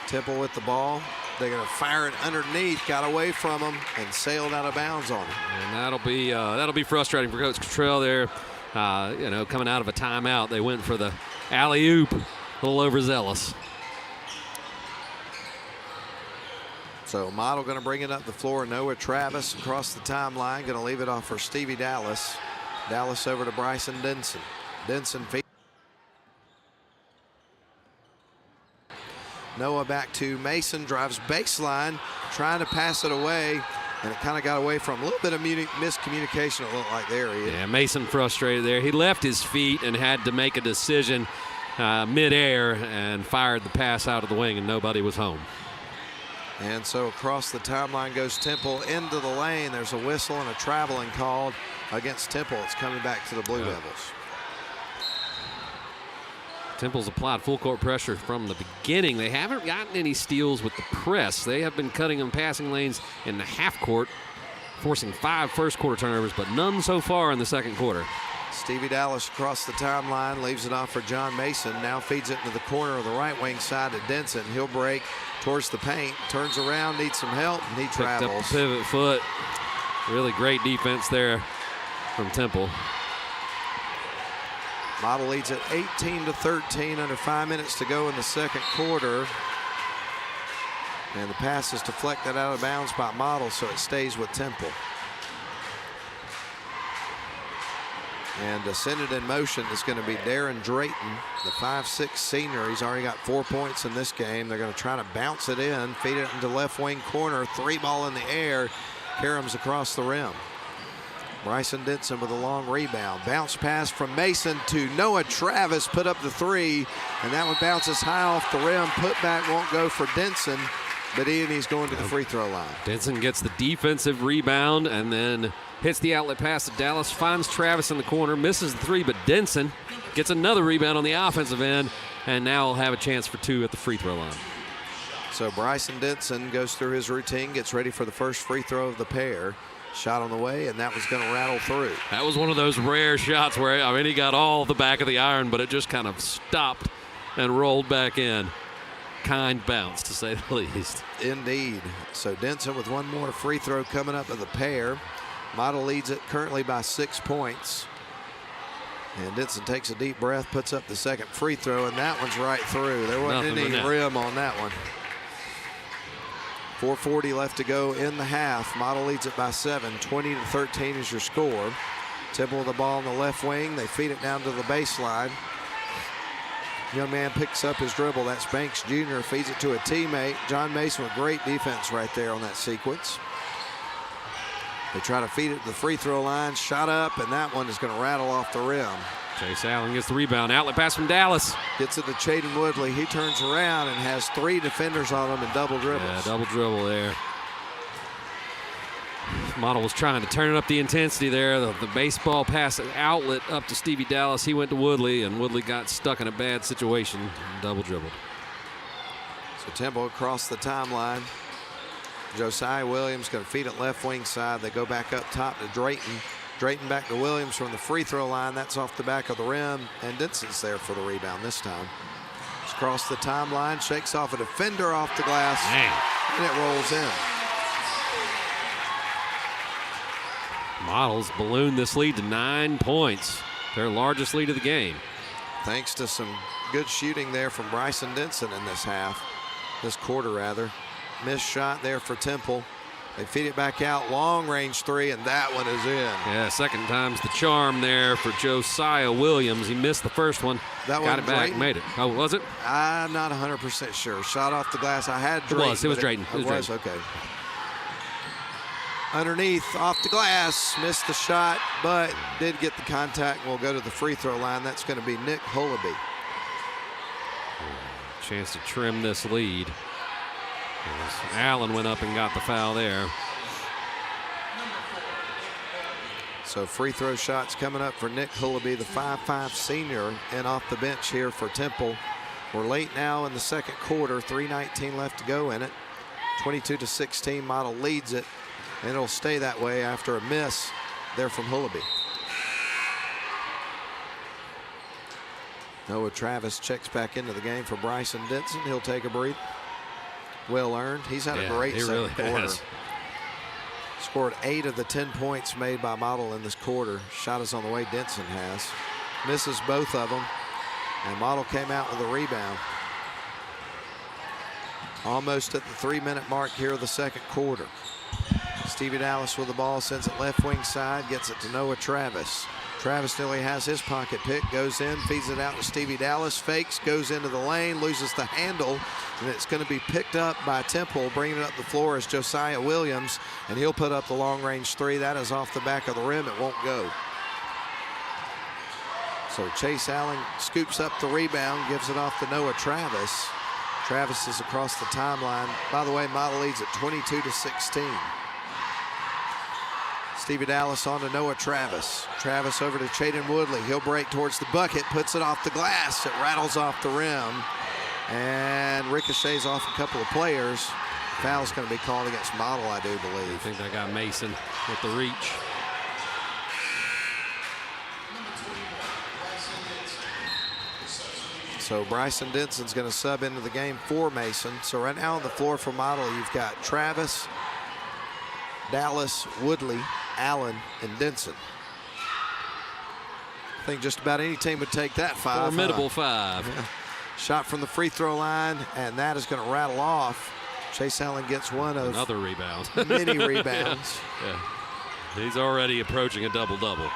Temple with the ball. They're going to fire it underneath, got away from them, and sailed out of bounds on it. And that'll be frustrating for Coach Cottrell there. Coming out of a timeout, they went for the alley-oop, a little overzealous. So Model going to bring it up the floor. Noah Travis across the timeline, going to leave it off for Stevie Dallas. Dallas over to Bryson Denson. Denson feeds. Noah back to Mason, drives baseline, trying to pass it away, and it kind of got away from a little bit of miscommunication, it looked like there. Yeah, Mason frustrated there. He left his feet and had to make a decision midair and fired the pass out of the wing, and nobody was home. And so across the timeline goes Temple into the lane. There's a whistle and a traveling called against Temple. It's coming back to the Blue Devils. Temple's applied full court pressure from the beginning. They haven't gotten any steals with the press. They have been cutting them passing lanes in the half court, forcing 5 first quarter turnovers, but none so far in the second quarter. Stevie Dallas across the timeline, leaves it off for John Mason. Now feeds it into the corner of the right wing side to Denson. He'll break towards the paint, turns around, needs some help, and he travels. Picked up the pivot foot. Really great defense there from Temple. Model leads at 18-13, under 5 minutes to go in the second quarter. And the pass is deflected out of bounds by Model, so it stays with Temple. And descended in motion is going to be Darren Drayton, the 5'6" senior. He's already got 4 points in this game. They're going to try to bounce it in, feed it into left wing corner, 3 ball in the air, caroms across the rim. Bryson Denson with a long rebound. Bounce pass from Mason to Noah Travis, put up the 3, and that one bounces high off the rim. Put back won't go for Denson, but he's going to the free throw line. Denson gets the defensive rebound and then hits the outlet pass to Dallas, finds Travis in the corner, misses the 3, but Denson gets another rebound on the offensive end, and now will have a chance for 2 at the free throw line. So Bryson Denson goes through his routine, gets ready for the first free throw of the pair. Shot on the way, and that was going to rattle through. That was one of those rare shots where, he got all the back of the iron, but it just kind of stopped and rolled back in. Kind bounce, to say the least. Indeed. So Denson with one more free throw coming up of the pair. Model leads it currently by 6 points. And Denson takes a deep breath, puts up the second free throw, and that one's right through. There wasn't any rim on that one. 4:40 left to go in the half. Model leads it by 7. 20-13 is your score. Temple with the ball in the left wing. They feed it down to the baseline. Young man picks up his dribble. That's Banks Jr. Feeds it to a teammate. John Mason with great defense right there on that sequence. They try to feed it to the free throw line. Shot up, and that one is going to rattle off the rim. Chase Allen gets the rebound. Outlet pass from Dallas. Gets it to Chaden Woodley. He turns around and has 3 defenders on him and double dribbles. Yeah, double dribble there. Model was trying to turn up the intensity there. The baseball pass outlet up to Stevie Dallas. He went to Woodley, and Woodley got stuck in a bad situation and double dribbled. So Temple across the timeline. Josiah Williams going to feed it left wing side. They go back up top to Drayton. Drayton back to Williams from the free throw line. That's off the back of the rim, and Denson's there for the rebound this time. It's across the timeline, shakes off a defender off the glass, and it rolls in. Models ballooned this lead to 9 points, their largest lead of the game. Thanks to some good shooting there from Bryson Denson in this quarter rather. Missed shot there for Temple. They feed it back out, long range three, and that one is in. Yeah, second time's the charm there for Josiah Williams. He missed the first one. That got one it back, Drayton? made it. Oh, was it? I'm not 100% sure. Shot off the glass. I had Drayton. It was Drayton. It was, okay. Underneath, off the glass, missed the shot, but did get the contact. We'll go to the free throw line. That's going to be Nick Hullaby. Chance to trim this lead. Allen went up and got the foul there. So free throw shots coming up for Nick Hullaby, the 5'5 senior, and off the bench here for Temple. We're late now in the second quarter, 3:19 left to go in it. 22-16, Model leads it, and it'll stay that way after a miss there from Hullaby. Noah Travis checks back into the game for Bryson Denson. He'll take a breather. Well earned. He's had a great second quarter. Scored 8 of the 10 points made by Model in this quarter. Shot is on the way, Denson has. Misses both of them, and Model came out with a rebound. Almost at the 3-minute mark here of the second quarter. Stevie Dallas with the ball, sends it left wing side, gets it to Noah Travis. Travis nearly has his pocket pick, goes in, feeds it out to Stevie Dallas, fakes, goes into the lane, loses the handle, and it's going to be picked up by Temple. Bringing it up the floor is Josiah Williams, and he'll put up the long-range three. That is off the back of the rim. It won't go. So Chase Allen scoops up the rebound, gives it off to Noah Travis. Travis is across the timeline. By the way, Model leads at 22-16. Stevie Dallas on to Noah Travis. Travis over to Chaden Woodley. He'll break towards the bucket, puts it off the glass. It rattles off the rim and ricochets off a couple of players. Foul's going to be called against Model, I do believe. I think they got Mason with the reach. So Bryson Denson's going to sub into the game for Mason. So right now on the floor for Model, you've got Travis, Dallas, Woodley, Allen, and Denson. I think just about any team would take that five. Formidable five. Yeah. Shot from the free throw line, and that is going to rattle off. Chase Allen gets one of another rebound. many rebounds. Yeah. He's already approaching a double-double.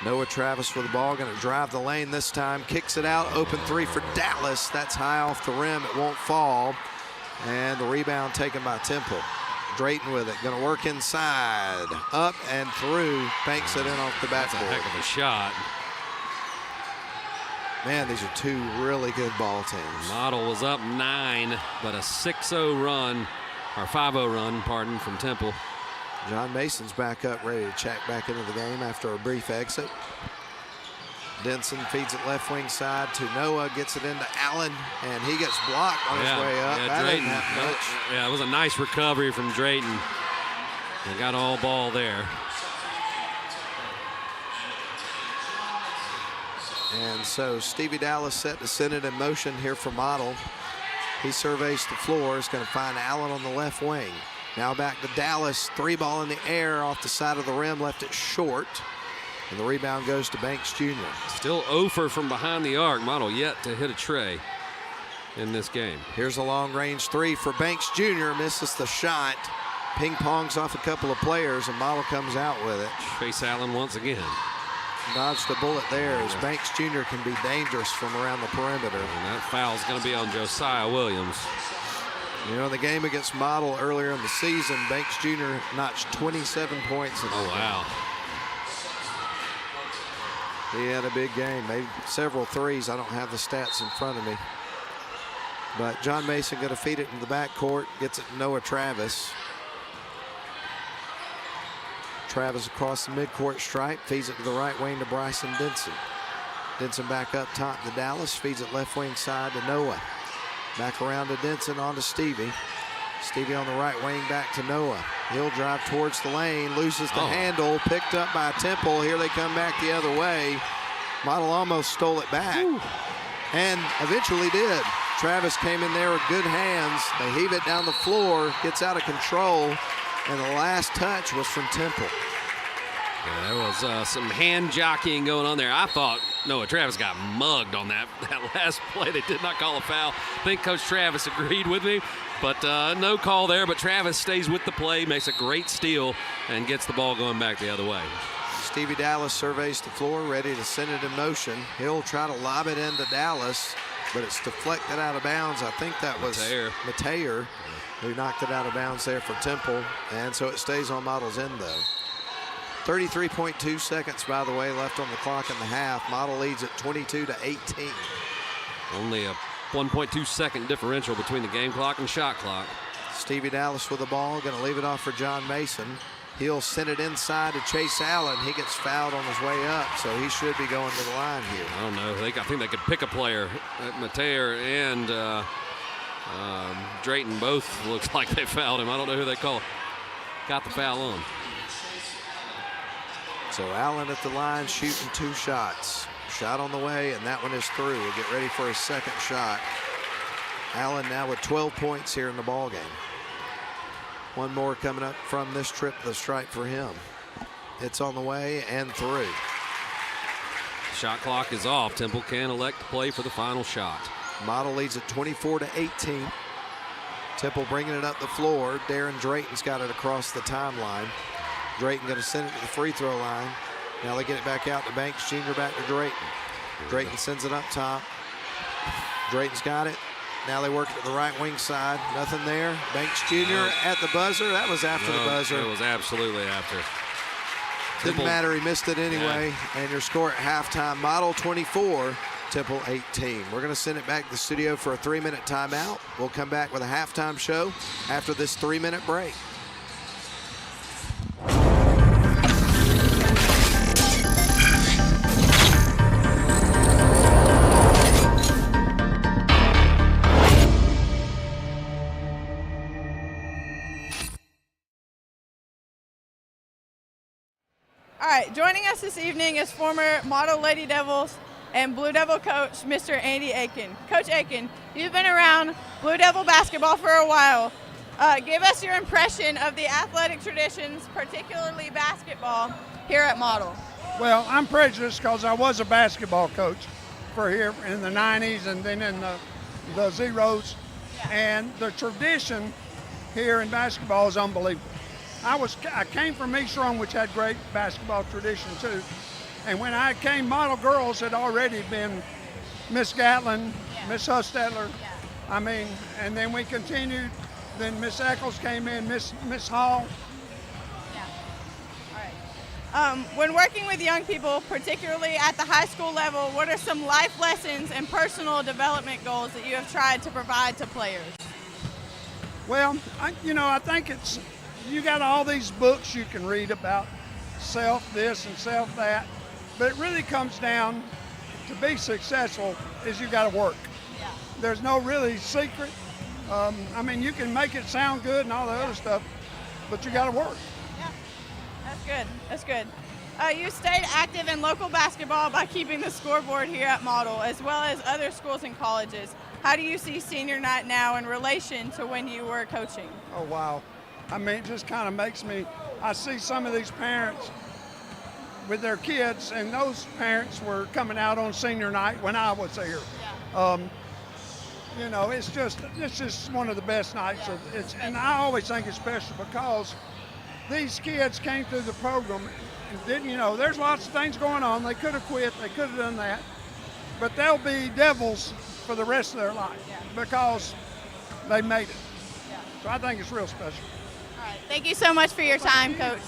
Noah Travis with the ball, going to drive the lane this time. Kicks it out, open three for Dallas. That's high off the rim. It won't fall. And the rebound taken by Temple. Drayton with it, going to work inside, up and through, banks it in off the backboard. That's a heck of a shot. Man, these are two really good ball teams. Model was up 9, but a 6-0 run, or 5-0 run, pardon, from Temple. John Mason's back up, ready to check back into the game after a brief exit. Denson feeds it left wing side to Noah, gets it into Allen, and he gets blocked on his way up. That didn't happen much. Yeah, it was a nice recovery from Drayton. They got all ball there. And so Stevie Dallas set to send it in motion here for Model. He surveys the floor, is going to find Allen on the left wing. Now back to Dallas, 3 ball in the air off the side of the rim, left it short. And the rebound goes to Banks Jr. Still 0 from behind the arc. Model yet to hit a tray in this game. Here's a long-range 3 for Banks Jr. Misses the shot. Ping-pongs off a couple of players, and Model comes out with it. Chase Allen once again. Dodged the bullet there as Banks Jr. can be dangerous from around the perimeter. And that foul's going to be on Josiah Williams. You know, the game against Model earlier in the season, Banks Jr. notched 27 points in the game. Wow. He had a big game, made several threes. I don't have the stats in front of me. But John Mason going to feed it into the backcourt, gets it to Noah Travis. Travis across the midcourt stripe, feeds it to the right wing to Bryson Denson. Denson back up top to Dallas, feeds it left wing side to Noah. Back around to Denson, on to Stevie. Stevie on the right wing, back to Noah. He'll drive towards the lane, loses the handle, picked up by Temple. Here they come back the other way. Model almost stole it back, and eventually did. Travis came in there with good hands. They heave it down the floor, gets out of control, and the last touch was from Temple. Yeah, there was some hand jockeying going on there. I thought Noah Travis got mugged on that last play. They did not call a foul. I think Coach Travis agreed with me. But no call there, but Travis stays with the play, makes a great steal, and gets the ball going back the other way. Stevie Dallas surveys the floor, ready to send it in motion. He'll try to lob it into Dallas, but it's deflected out of bounds. I think that was Mateer who knocked it out of bounds there for Temple, and so it stays on Model's end, though. 33.2 seconds, by the way, left on the clock in the half. Model leads at 22-18. Only a 1.2-second differential between the game clock and shot clock. Stevie Dallas with the ball, going to leave it off for John Mason. He'll send it inside to Chase Allen. He gets fouled on his way up, so he should be going to the line here. I don't know. I think they could pick a player. Mateer and Drayton both looks like they fouled him. I don't know who they call. Got the foul on. So Allen at the line shooting 2 shots. Shot on the way, and that one is through. We'll get ready for his second shot. Allen now with 12 points here in the ball game. One more coming up from this trip to the stripe for him. It's on the way and through. Shot clock is off. Temple can elect to play for the final shot. Model leads at 24-18. Temple bringing it up the floor. Darren Drayton's got it across the timeline. Drayton going to send it to the free throw line. Now they get it back out to Banks Jr. back to Drayton. Drayton sends it up top. Drayton's got it. Now they work it to the right wing side. Nothing there. Banks Jr. at the buzzer. That was after the buzzer. It was absolutely after. Didn't matter. He missed it anyway. Yeah. And your score at halftime, Model 24, Temple 18. We're going to send it back to the studio for a 3-minute timeout. We'll come back with a halftime show after this 3-minute break. All right, joining us this evening is former Model Lady Devils and Blue Devil coach, Mr. Andy Aiken. Coach Aiken, you've been around Blue Devil basketball for a while. Give us your impression of the athletic traditions, particularly basketball, here at Model. Well, I'm prejudiced because I was a basketball coach for here in the 90s and then in the Zeros. Yeah. And the tradition here in basketball is unbelievable. I came from East Rome, which had great basketball tradition too. And when I came, Model girls had already been Miss Gatlin, yeah. Miss Hustetler. Yeah. I mean, and then we continued. Then Miss Eccles came in, Miss Hall. Yeah. All right. When working with young people, particularly at the high school level, what are some life lessons and personal development goals that you have tried to provide to players? Well, I think you got all these books you can read about self this and self that, but it really comes down to be successful is you got to work. Yeah. There's no really secret. I mean, you can make it sound good and all the other stuff, but you got to work. Yeah, that's good. That's good. You stayed active in local basketball by keeping the scoreboard here at Model, as well as other schools and colleges. How do you see senior night now in relation to when you were coaching? Oh, wow. I mean, it just kind of makes me, I see some of these parents with their kids, and those parents were coming out on senior night when I was here. Yeah. It's just one of the best nights. Yeah. And I always think it's special because these kids came through the program and didn't, there's lots of things going on. They could have quit, they could have done that, but they'll be Devils for the rest of their life because they made it. Yeah. So I think it's real special. All right. Thank you so much for your time, Coach.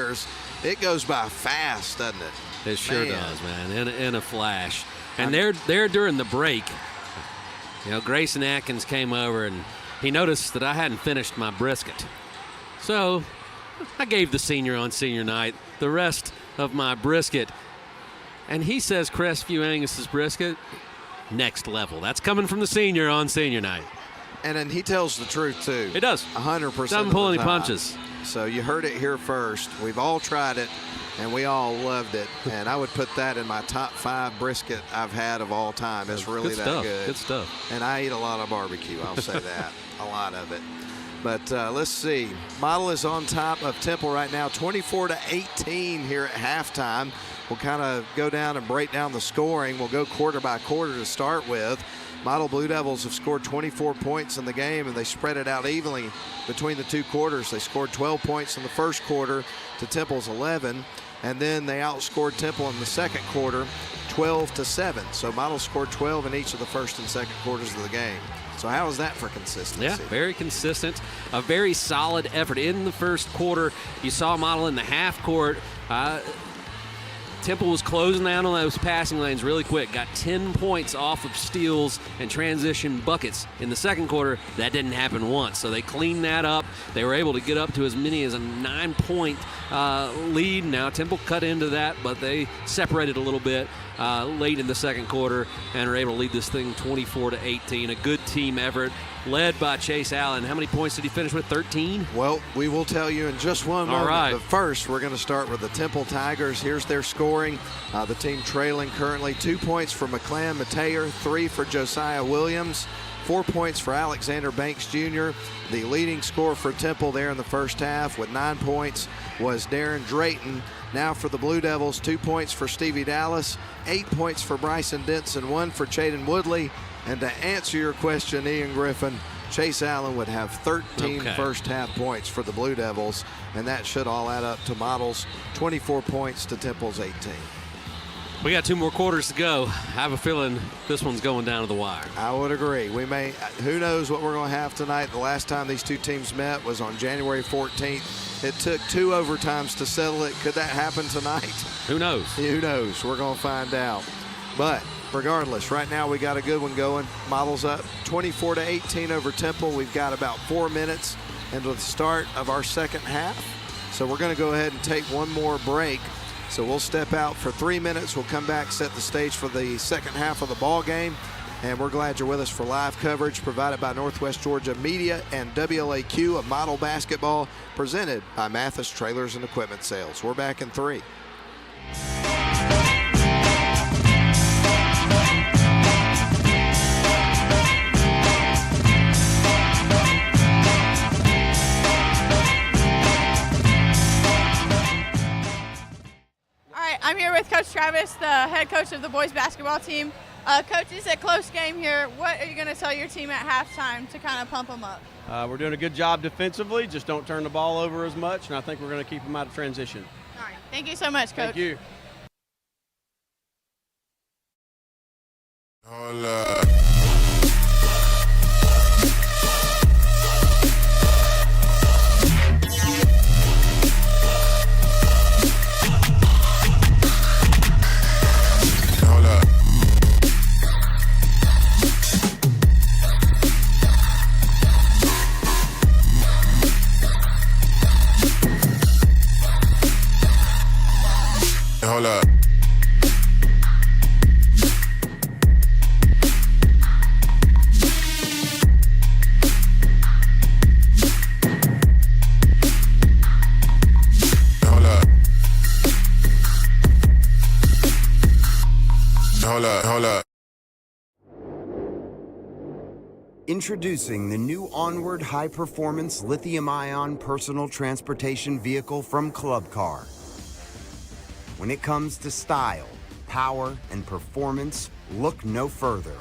years, it goes by fast, doesn't it? It sure does, man, in a flash. And there during the break, Grayson Atkins came over and he noticed that I hadn't finished my brisket. So I gave the senior on senior night the rest of my brisket. And he says Crestview Angus's brisket, next level. That's coming from the senior on senior night. And then he tells the truth, too. It does. 100%. Doesn't pull any punches. So you heard it here first. We've all tried it, and we all loved it. And I would put that in my top 5 brisket I've had of all time. It's really that good. Good stuff. And I eat a lot of barbecue, I'll say that. A lot of it. But let's see. Model is on top of Temple right now, 24-18 here at halftime. We'll kind of go down and break down the scoring. We'll go quarter by quarter to start with. Model Blue Devils have scored 24 points in the game, and they spread it out evenly between the 2 quarters. They scored 12 points in the first quarter to Temple's 11, and then they outscored Temple in the second quarter 12-7. So Model scored 12 in each of the first and second quarters of the game. So how is that for consistency? Yeah, very consistent. A very solid effort in the first quarter. You saw Model in the half court. Temple was closing down on those passing lanes really quick. Got 10 points off of steals and transition buckets. In the second quarter, that didn't happen once. So they cleaned that up. They were able to get up to as many as a 9-point lead. Now Temple cut into that, but they separated a little bit late in the second quarter and are able to lead this thing 24-18. A good team effort led by Chase Allen. How many points did he finish with? 13? Well, we will tell you in just one moment. All right. But first, we're going to start with the Temple Tigers. Here's their scoring. The team trailing currently 2 points for McClan Mateer, 3 for Josiah Williams, 4 points for Alexander Banks Jr. The leading scorer for Temple there in the first half with 9 points was Darren Drayton. Now for the Blue Devils, 2 points for Stevie Dallas, 8 points for Bryson Denson, 1 for Chaden Woodley. And to answer your question, Ian Griffin, Chase Allen would have 13 first half points for the Blue Devils, and that should all add up to Model's 24 points to Temple's 18. We got 2 more quarters to go. I have a feeling this one's going down to the wire. I would agree. We may, who knows what we're going to have tonight. The last time these 2 teams met was on January 14th. It took 2 overtimes to settle it. Could that happen tonight? Who knows? Who knows? We're going to find out. But regardless, right now we got a good one going. Model's up 24-18 over Temple. We've got about 4 minutes into the start of our second half. So we're going to go ahead and take one more break. So we'll step out for 3 minutes. We'll come back, set the stage for the second half of the ball game. And we're glad you're with us for live coverage provided by Northwest Georgia Media and WLAQ of Model Basketball, presented by Mathis Trailers and Equipment Sales. We're back in 3. I'm here with Coach Travis, the head coach of the boys basketball team. Coach, it's a close game here. What are you going to tell your team at halftime to kind of pump them up? We're doing a good job defensively. Just don't turn the ball over as much, and I think we're going to keep them out of transition. All right. Thank you so much, Coach. Thank you. Hold up. Hold up. Introducing the new Onward high-performance lithium-ion personal transportation vehicle from Club Car. When it comes to style, power, and performance, look no further.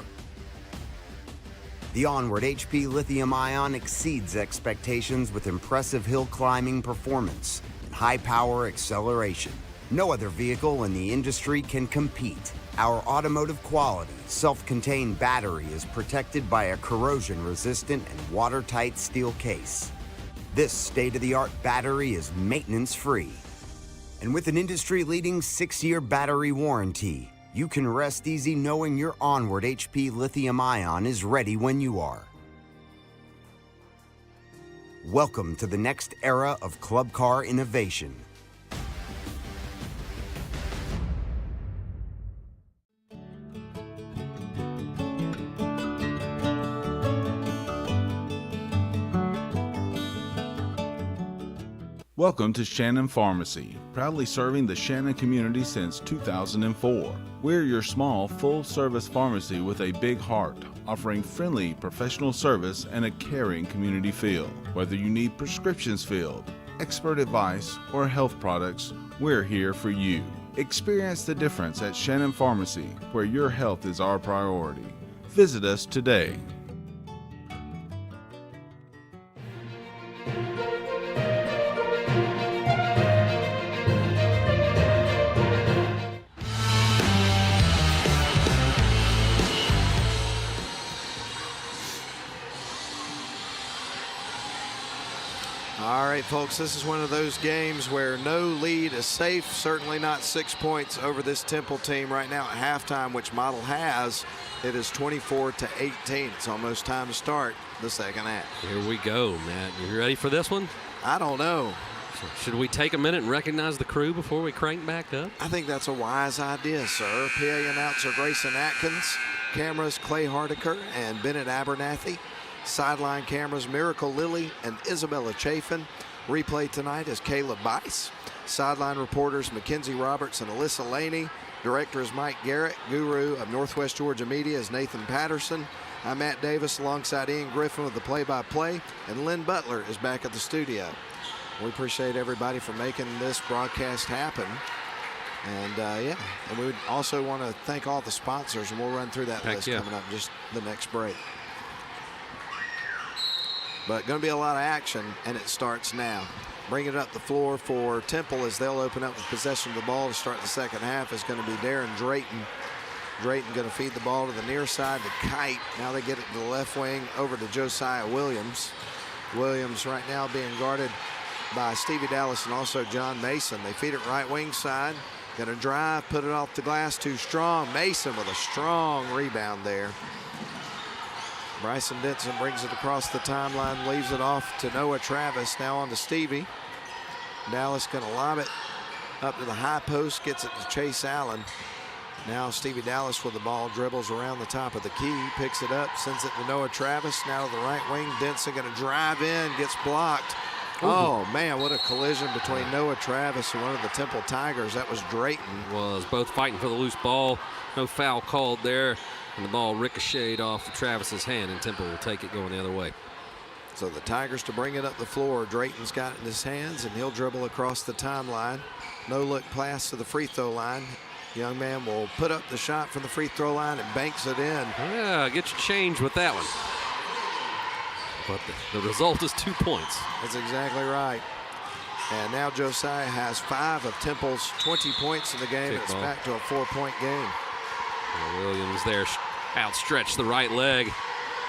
The Onward HP Lithium-Ion exceeds expectations with impressive hill climbing performance and high-power acceleration. No other vehicle in the industry can compete. Our automotive quality, self-contained battery is protected by a corrosion-resistant and watertight steel case. This state-of-the-art battery is maintenance-free. And with an industry-leading 6-year battery warranty, you can rest easy knowing your Onward HP lithium-ion is ready when you are. Welcome to the next era of club car innovation. Welcome to Shannon Pharmacy, proudly serving the Shannon community since 2004. We're your small, full-service pharmacy with a big heart, offering friendly, professional service and a caring community feel. Whether you need prescriptions filled, expert advice, or health products, we're here for you. Experience the difference at Shannon Pharmacy, where your health is our priority. Visit us today. All right, folks, this is one of those games where no lead is safe, certainly not 6 points over this Temple team right now at halftime, which Model has. It is 24-18. It's almost time to start the second half. Here we go, Matt. You ready for this one? I don't know. Should we take a minute and recognize the crew before we crank back up? I think that's a wise idea, sir. PA announcer Grayson Atkins, cameras Clay Hardiker and Bennett Abernathy. Sideline cameras Miracle Lilly and Isabella Chafin. Replay tonight is Caleb Bice. Sideline reporters Mackenzie Roberts and Alyssa Laney. Director is Mike Garrett. Guru of Northwest Georgia Media is Nathan Patterson. I'm Matt Davis alongside Ian Griffin with the play-by-play, and Lynn Butler is back at the studio. We appreciate everybody for making this broadcast happen. And and we would also want to thank all the sponsors, and we'll run through that list coming up in just the next break. But going to be a lot of action, and it starts now. Bringing it up the floor for Temple as they'll open up with possession of the ball to start the second half is going to be Darren Drayton. Drayton going to feed the ball to the near side to Kite. Now they get it to the left wing over to Josiah Williams. Williams right now being guarded by Stevie Dallas and also John Mason. They feed it right wing side. Going to drive, put it off the glass too strong. Mason with a strong rebound there. Bryson Denson brings it across the timeline, leaves it off to Noah Travis. Now on to Stevie. Dallas going to lob it up to the high post, gets it to Chase Allen. Now Stevie Dallas with the ball, dribbles around the top of the key, picks it up, sends it to Noah Travis. Now to the right wing, Denson going to drive in, gets blocked. Oh, man, what a collision between Noah Travis and one of the Temple Tigers. That was Drayton. Was both fighting for the loose ball. No foul called there. And the ball ricocheted off of Travis's hand, and Temple will take it going the other way. So the Tigers to bring it up the floor. Drayton's got it in his hands, and he'll dribble across the timeline. No-look pass to the free throw line. Young man will put up the shot from the free throw line and banks it in. Yeah, get your change with that one. But the result is 2 points. That's exactly right. And now Josiah has 5 of Temple's 20 points in the game. It's back to a 4-point game. Williams there outstretched the right leg,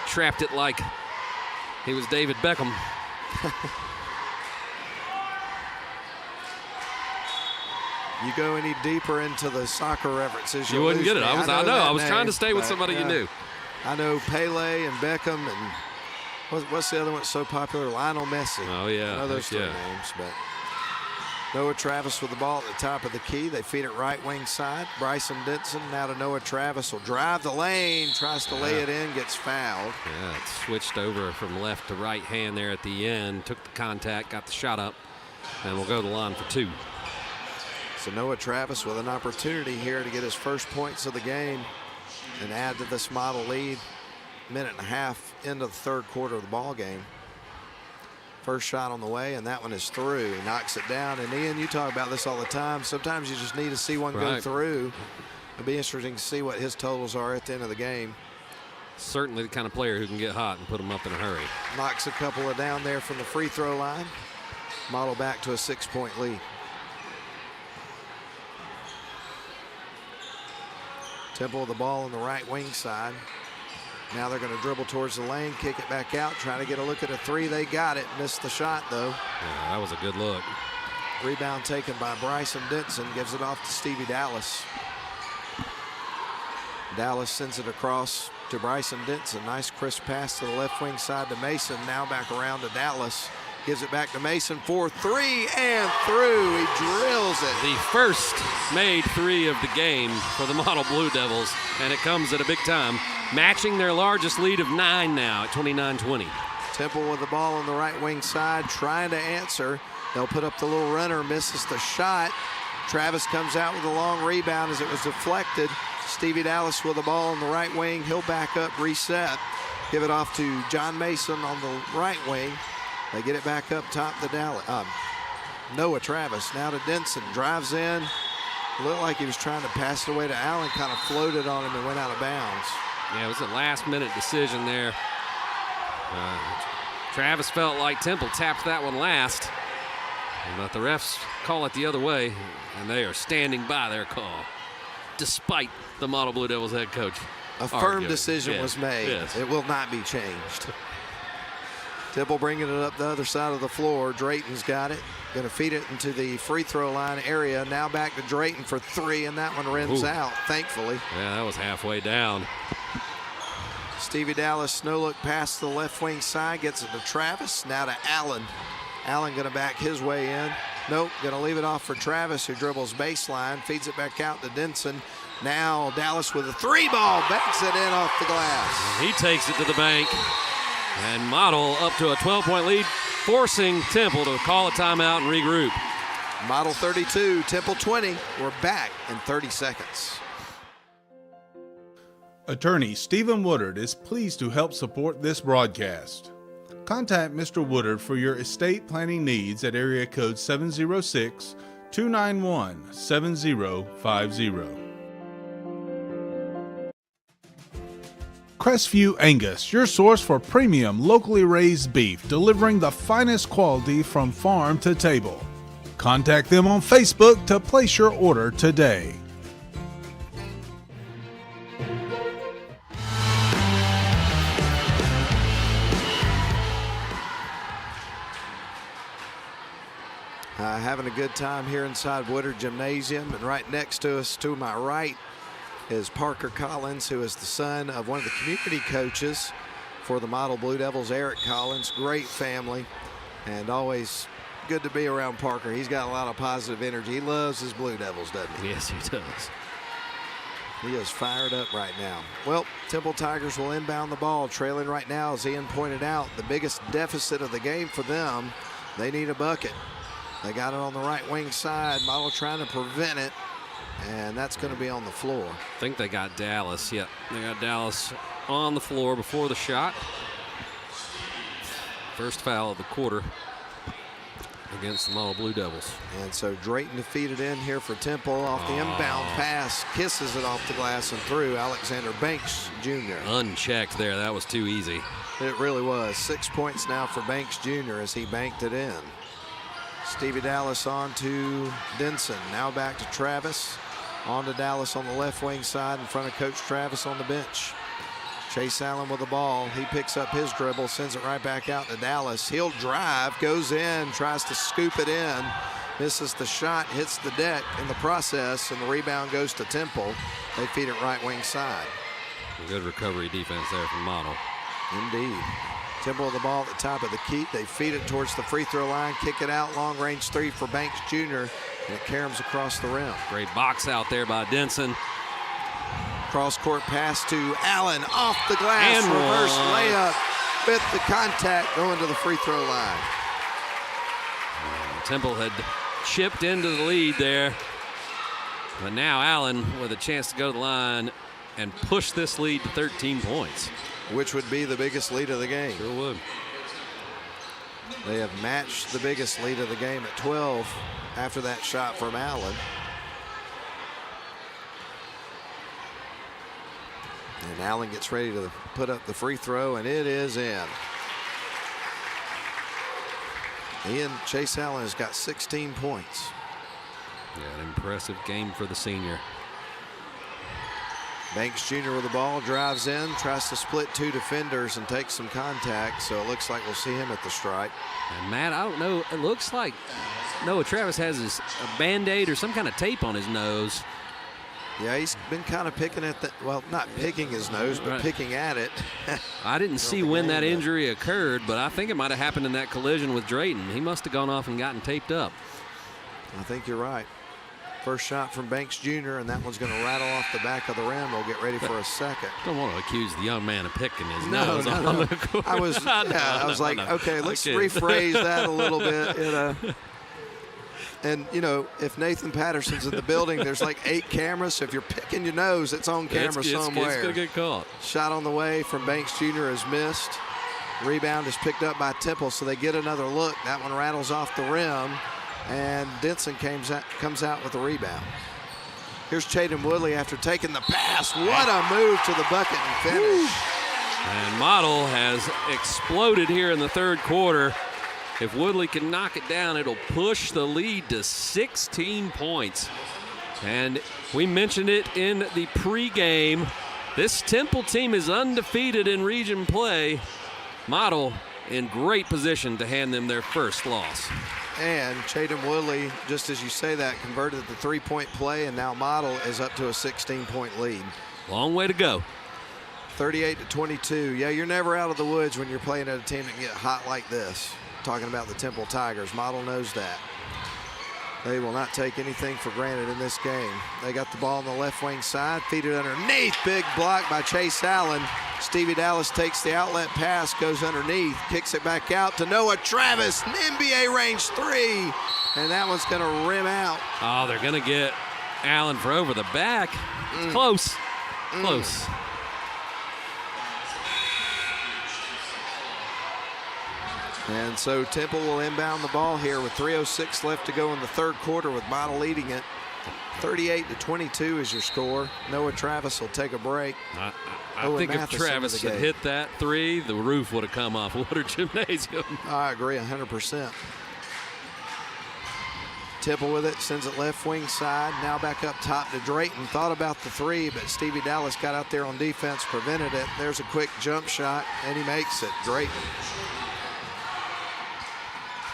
trapped it like he was David Beckham. You go any deeper into the soccer references, you wouldn't get it. I know. I was trying to stay with but, somebody you knew. I know Pele and Beckham and what's the other one that's so popular? Lionel Messi. Oh yeah, I know those 3 names, but. Noah Travis with the ball at the top of the key. They feed it right wing side. Bryson Denson now to Noah Travis. Will drive the lane, tries to lay it in, gets fouled. Yeah, it switched over from left to right hand there at the end. Took the contact, got the shot up, and we'll go to the line for 2. So Noah Travis with an opportunity here to get his first points of the game and add to this Model lead. Minute and a half into the third quarter of the ball game. First shot on the way, and that one is through. He knocks it down. And Ian, you talk about this all the time. Sometimes you just need to see one go through. It'll be interesting to see what his totals are at the end of the game. Certainly the kind of player who can get hot and put them up in a hurry. Knocks a couple of down there from the free throw line. Model back to a 6-point lead. Temple with the ball on the right wing side. Now they're going to dribble towards the lane, kick it back out, try to get a look at a 3. They got it. Missed the shot, though. Yeah, that was a good look. Rebound taken by Bryson Denson, gives it off to Stevie Dallas. Dallas sends it across to Bryson Denson. Nice crisp pass to the left wing side to Mason. Now back around to Dallas. Gives it back to Mason for three and through. He drills it. The first made three of the game for the Model Blue Devils, and it comes at a big time, matching their largest lead of 9 now at 29-20. Temple with the ball on the right wing side, trying to answer. They'll put up the little runner, misses the shot. Travis comes out with a long rebound as it was deflected. Stevie Dallas with the ball on the right wing. He'll back up, reset. Give it off to John Mason on the right wing. They get it back up top to Dallas. Noah Travis now to Denson. Drives in. Looked like he was trying to pass it away to Allen. Kind of floated on him and went out of bounds. Yeah, it was a last-minute decision there. Travis felt like Temple tapped that one last. But the refs call it the other way, and they are standing by their call, despite the Model Blue Devils head coach. A firm decision was made. Yes. It will not be changed. Temple bringing it up the other side of the floor. Drayton's got it. Going to feed it into the free throw line area. Now back to Drayton for three, and that one rims out, thankfully. Yeah, that was halfway down. Stevie Dallas, no look past the left wing side, gets it to Travis. Now to Allen. Allen going to back his way in. Nope, going to leave it off for Travis, who dribbles baseline, feeds it back out to Denson. Now Dallas with a three ball, backs it in off the glass. He takes it to the bank. And Model up to a 12-point lead, forcing Temple to call a timeout and regroup. Model 32, Temple 20. We're back in 30 seconds. Attorney Stephen Woodard is pleased to help support this broadcast. Contact Mr. Woodard for your estate planning needs at area code 706-291-7050. Crestview Angus, your source for premium locally raised beef, delivering the finest quality from farm to table. Contact them on Facebook to place your order today. Having a good time here inside Woodard Gymnasium, and right next to us to my right is Parker Collins, who is the son of one of the community coaches for the Model Blue Devils, Eric Collins. Great family, and always good to be around Parker. He's got a lot of positive energy. He loves his Blue Devils, doesn't he? Yes, he does. He is fired up right now. Well, Temple Tigers will inbound the ball, trailing right now, as Ian pointed out, the biggest deficit of the game for them. They need a bucket. They got it on the right wing side. Model trying to prevent it, and that's going to be on the floor. I think they got Dallas. Yeah, they got Dallas on the floor before the shot. First foul of the quarter against the Model Blue Devils. And so Drayton to feed it in here for Temple off the inbound pass. Kisses it off the glass and through. Alexander Banks Jr. Unchecked there. That was too easy. It really was. 6 points now for Banks Jr. as he banked it in. Stevie Dallas on to Denson. Now back to Travis. On to Dallas on the left wing side in front of Coach Travis on the bench. Chase Allen with the ball. He picks up his dribble, sends it right back out to Dallas. He'll drive, goes in, tries to scoop it in. Misses the shot, hits the deck in the process, and the rebound goes to Temple. They feed it right wing side. A good recovery defense there from Model. Indeed. Temple with the ball at the top of the key. They feed it towards the free throw line, kick it out, long range three for Banks Jr., and it caroms across the rim. Great box out there by Denson. Cross court pass to Allen off the glass, and reverse layup with the contact going to the free throw line. Temple had chipped into the lead there, but now Allen with a chance to go to the line and push this lead to 13 points. Which would be the biggest lead of the game. Sure would. They have matched the biggest lead of the game at 12 after that shot from Allen. And Allen gets ready to put up the free throw, and it is in. Chase Allen has got 16 points. Yeah, an impressive game for the senior. Banks Jr. with the ball, drives in, tries to split 2 defenders and takes some contact, so it looks like we'll see him at the stripe. And Matt, I don't know, it looks like Noah Travis has a Band-Aid or some kind of tape on his nose. Yeah, he's been kind of picking at the, well, not picking his nose, but picking at it. I didn't see when that injury occurred, but I think it might have happened in that collision with Drayton. He must have gone off and gotten taped up. I think you're right. First shot from Banks Jr., and that one's going to rattle off the back of the rim. We'll get ready for a second. Don't want to accuse the young man of picking his nose on the court. I was like, okay, let's rephrase that a little bit. And, you know, if Nathan Patterson's in the building, there's like 8 cameras. So if you're picking your nose, it's on camera somewhere. It's going to get caught. Shot on the way from Banks Jr. is missed. Rebound is picked up by Temple, so they get another look. That one rattles off the rim. And Denson comes out with a rebound. Here's Chaden Woodley after taking the pass. What a move to the bucket and finish. And Model has exploded here in the third quarter. If Woodley can knock it down, it'll push the lead to 16 points. And we mentioned it in the pregame. This Temple team is undefeated in region play. Model in great position to hand them their first loss. And Chaden Woodley, just as you say that, converted the 3-point play, and now Model is up to a 16-point lead. Long way to go. 38-22. Yeah, you're never out of the woods when you're playing at a team that can get hot like this. Talking about the Temple Tigers. Model knows that. They will not take anything for granted in this game. They got the ball on the left wing side, feed it underneath. Big block by Chase Allen. Stevie Dallas takes the outlet pass, goes underneath, kicks it back out to Noah Travis. An NBA range 3, and that one's going to rim out. Oh, they're going to get Allen for over the back. It's close. Close. And so Temple will inbound the ball here with 3:06 left to go in the third quarter with Model leading it. 38-22 is your score. Noah Travis will take a break. I think if Travis had hit that 3, the roof would have come off Woodard Gymnasium. I agree 100%. Temple with it, sends it left wing side. Now back up top to Drayton. Thought about the 3, but Stevie Dallas got out there on defense, prevented it. There's a quick jump shot, and he makes it. Drayton.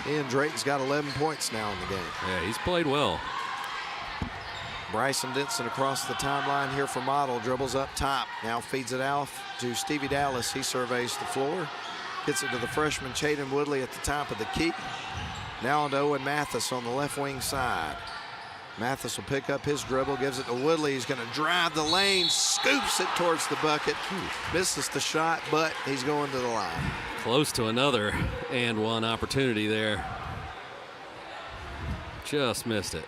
Ian Drayton's got 11 points now in the game. Yeah, he's played well. Bryson Denson across the timeline here for Model. Dribbles up top. Now feeds it out to Stevie Dallas. He surveys the floor. Gets it to the freshman Chaden Woodley at the top of the key. Now on to Owen Mathis on the left wing side. Mathis will pick up his dribble, gives it to Woodley. He's going to drive the lane, scoops it towards the bucket. Misses the shot, but he's going to the line. Close to another and one opportunity there. Just missed it.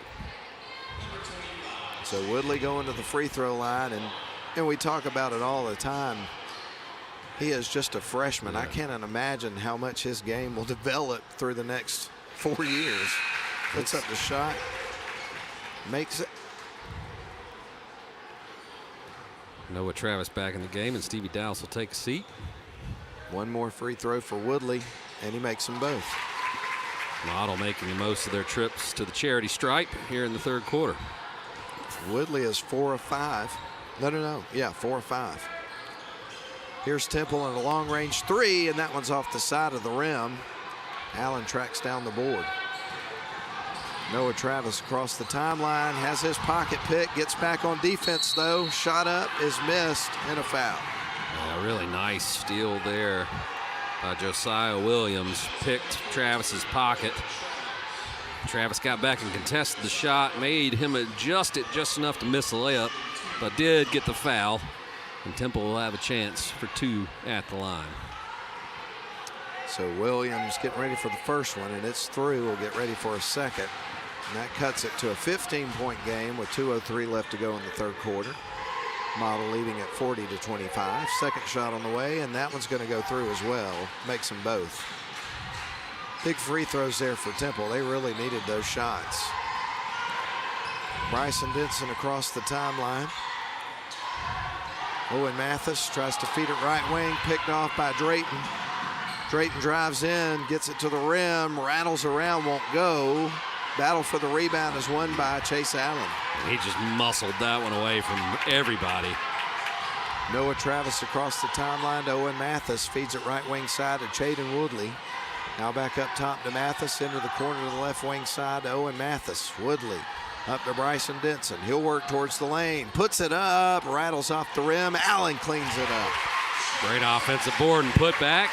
So Woodley going to the free throw line, and we talk about it all the time. He is just a freshman. I cannot imagine how much his game will develop through the next 4 years. Puts up the shot, makes it. Noah Travis back in the game, and Stevie Dallas will take a seat. One more free throw for Woodley, and he makes them both. Model making the most of their trips to the charity stripe here in the third quarter. Woodley is 4 of 5. No. Yeah, 4 of 5. Here's Temple on a long-range 3, and that one's off the side of the rim. Allen tracks down the board. Noah Travis across the timeline, has his pocket pick, gets back on defense, though. Shot up is missed, and a foul. A really nice steal there by Josiah Williams. Picked Travis's pocket. Travis got back and contested the shot, made him adjust it just enough to miss the layup, but did get the foul. And Temple will have a chance for 2 at the line. So Williams getting ready for the first one, and it's through. We'll get ready for a second. And that cuts it to a 15-point game with 2:03 left to go in the third quarter. Model leading at 40-25. Second shot on the way, and that one's going to go through as well. Makes them both. Big free throws there for Temple. They really needed those shots. Bryson Denson across the timeline. Owen Mathis tries to feed it right wing, picked off by Drayton. Drayton drives in, gets it to the rim, rattles around, won't go. Battle for the rebound is won by Chase Allen. He just muscled that one away from everybody. Noah Travis across the timeline to Owen Mathis. Feeds it right wing side to Chaden Woodley. Now back up top to Mathis. Into the corner to the left wing side to Owen Mathis. Woodley up to Bryson Denson. He'll work towards the lane. Puts it up. Rattles off the rim. Allen cleans it up. Great offensive board and put back.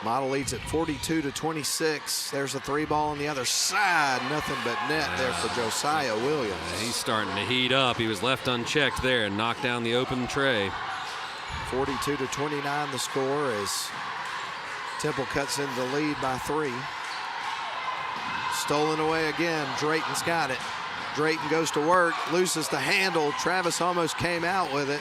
Model leads at 42-26. There's a 3-ball on the other side. Nothing but net there for Josiah Williams. He's starting to heat up. He was left unchecked there and knocked down the open tray. 42-29 the score as Temple cuts into the lead by 3. Stolen away again. Drayton's got it. Drayton goes to work, loses the handle. Travis almost came out with it,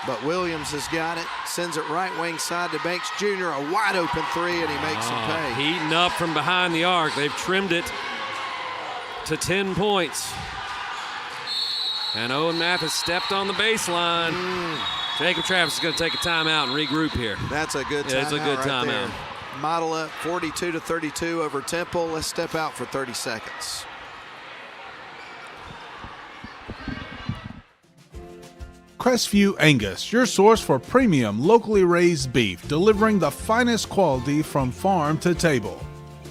but Williams has got it. Sends it right wing side to Banks Jr. A wide open 3, and he makes him pay. Heating up from behind the arc. They've trimmed it to 10 points. And Owen Mathis stepped on the baseline. Jacob Travis is going to take a timeout and regroup here. That's a good timeout. It's a good timeout. Model up 42-32 over Temple. Let's step out for 30 seconds. Crestview Angus, your source for premium locally raised beef, delivering the finest quality from farm to table.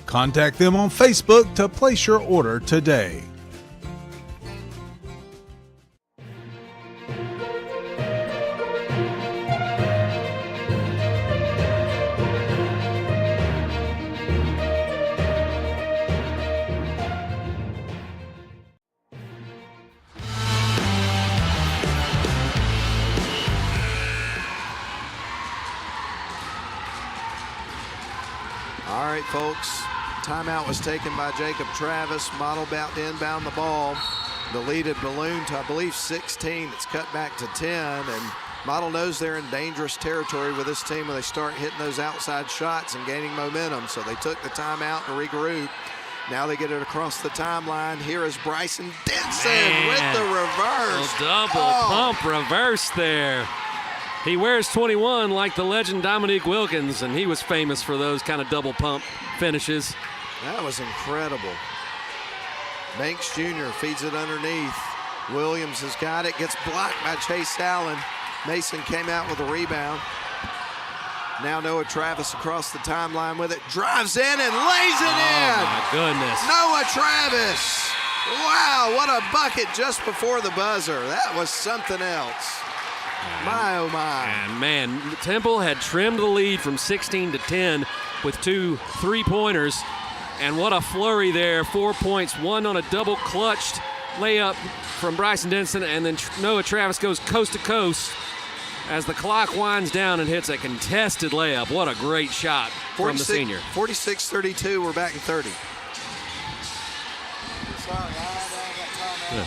Contact them on Facebook to place your order today. All right, folks. Timeout was taken by Jacob Travis. Model about to inbound the ball. The lead had ballooned to, I believe, 16. It's cut back to 10. And Model knows they're in dangerous territory with this team when they start hitting those outside shots and gaining momentum. So they took the timeout to regroup. Now they get it across the timeline. Here is Bryson Denson with the reverse. Double pump reverse there. He wears 21 like the legend Dominique Wilkins, and he was famous for those kind of double pump finishes. That was incredible. Banks Jr. feeds it underneath. Williams has got it, gets blocked by Chase Allen. Mason came out with a rebound. Now Noah Travis across the timeline with it, drives in and lays it in. Oh my goodness. Noah Travis. Wow, what a bucket just before the buzzer. That was something else. My, oh my. And man, Temple had trimmed the lead from 16 to 10 with 2 3-pointers. And what a flurry there. 4 points, one on a double clutched layup from Bryson Denson. And then Noah Travis goes coast to coast as the clock winds down and hits a contested layup. What a great shot from the senior. 46-32, we're back in 30. Sorry, yeah.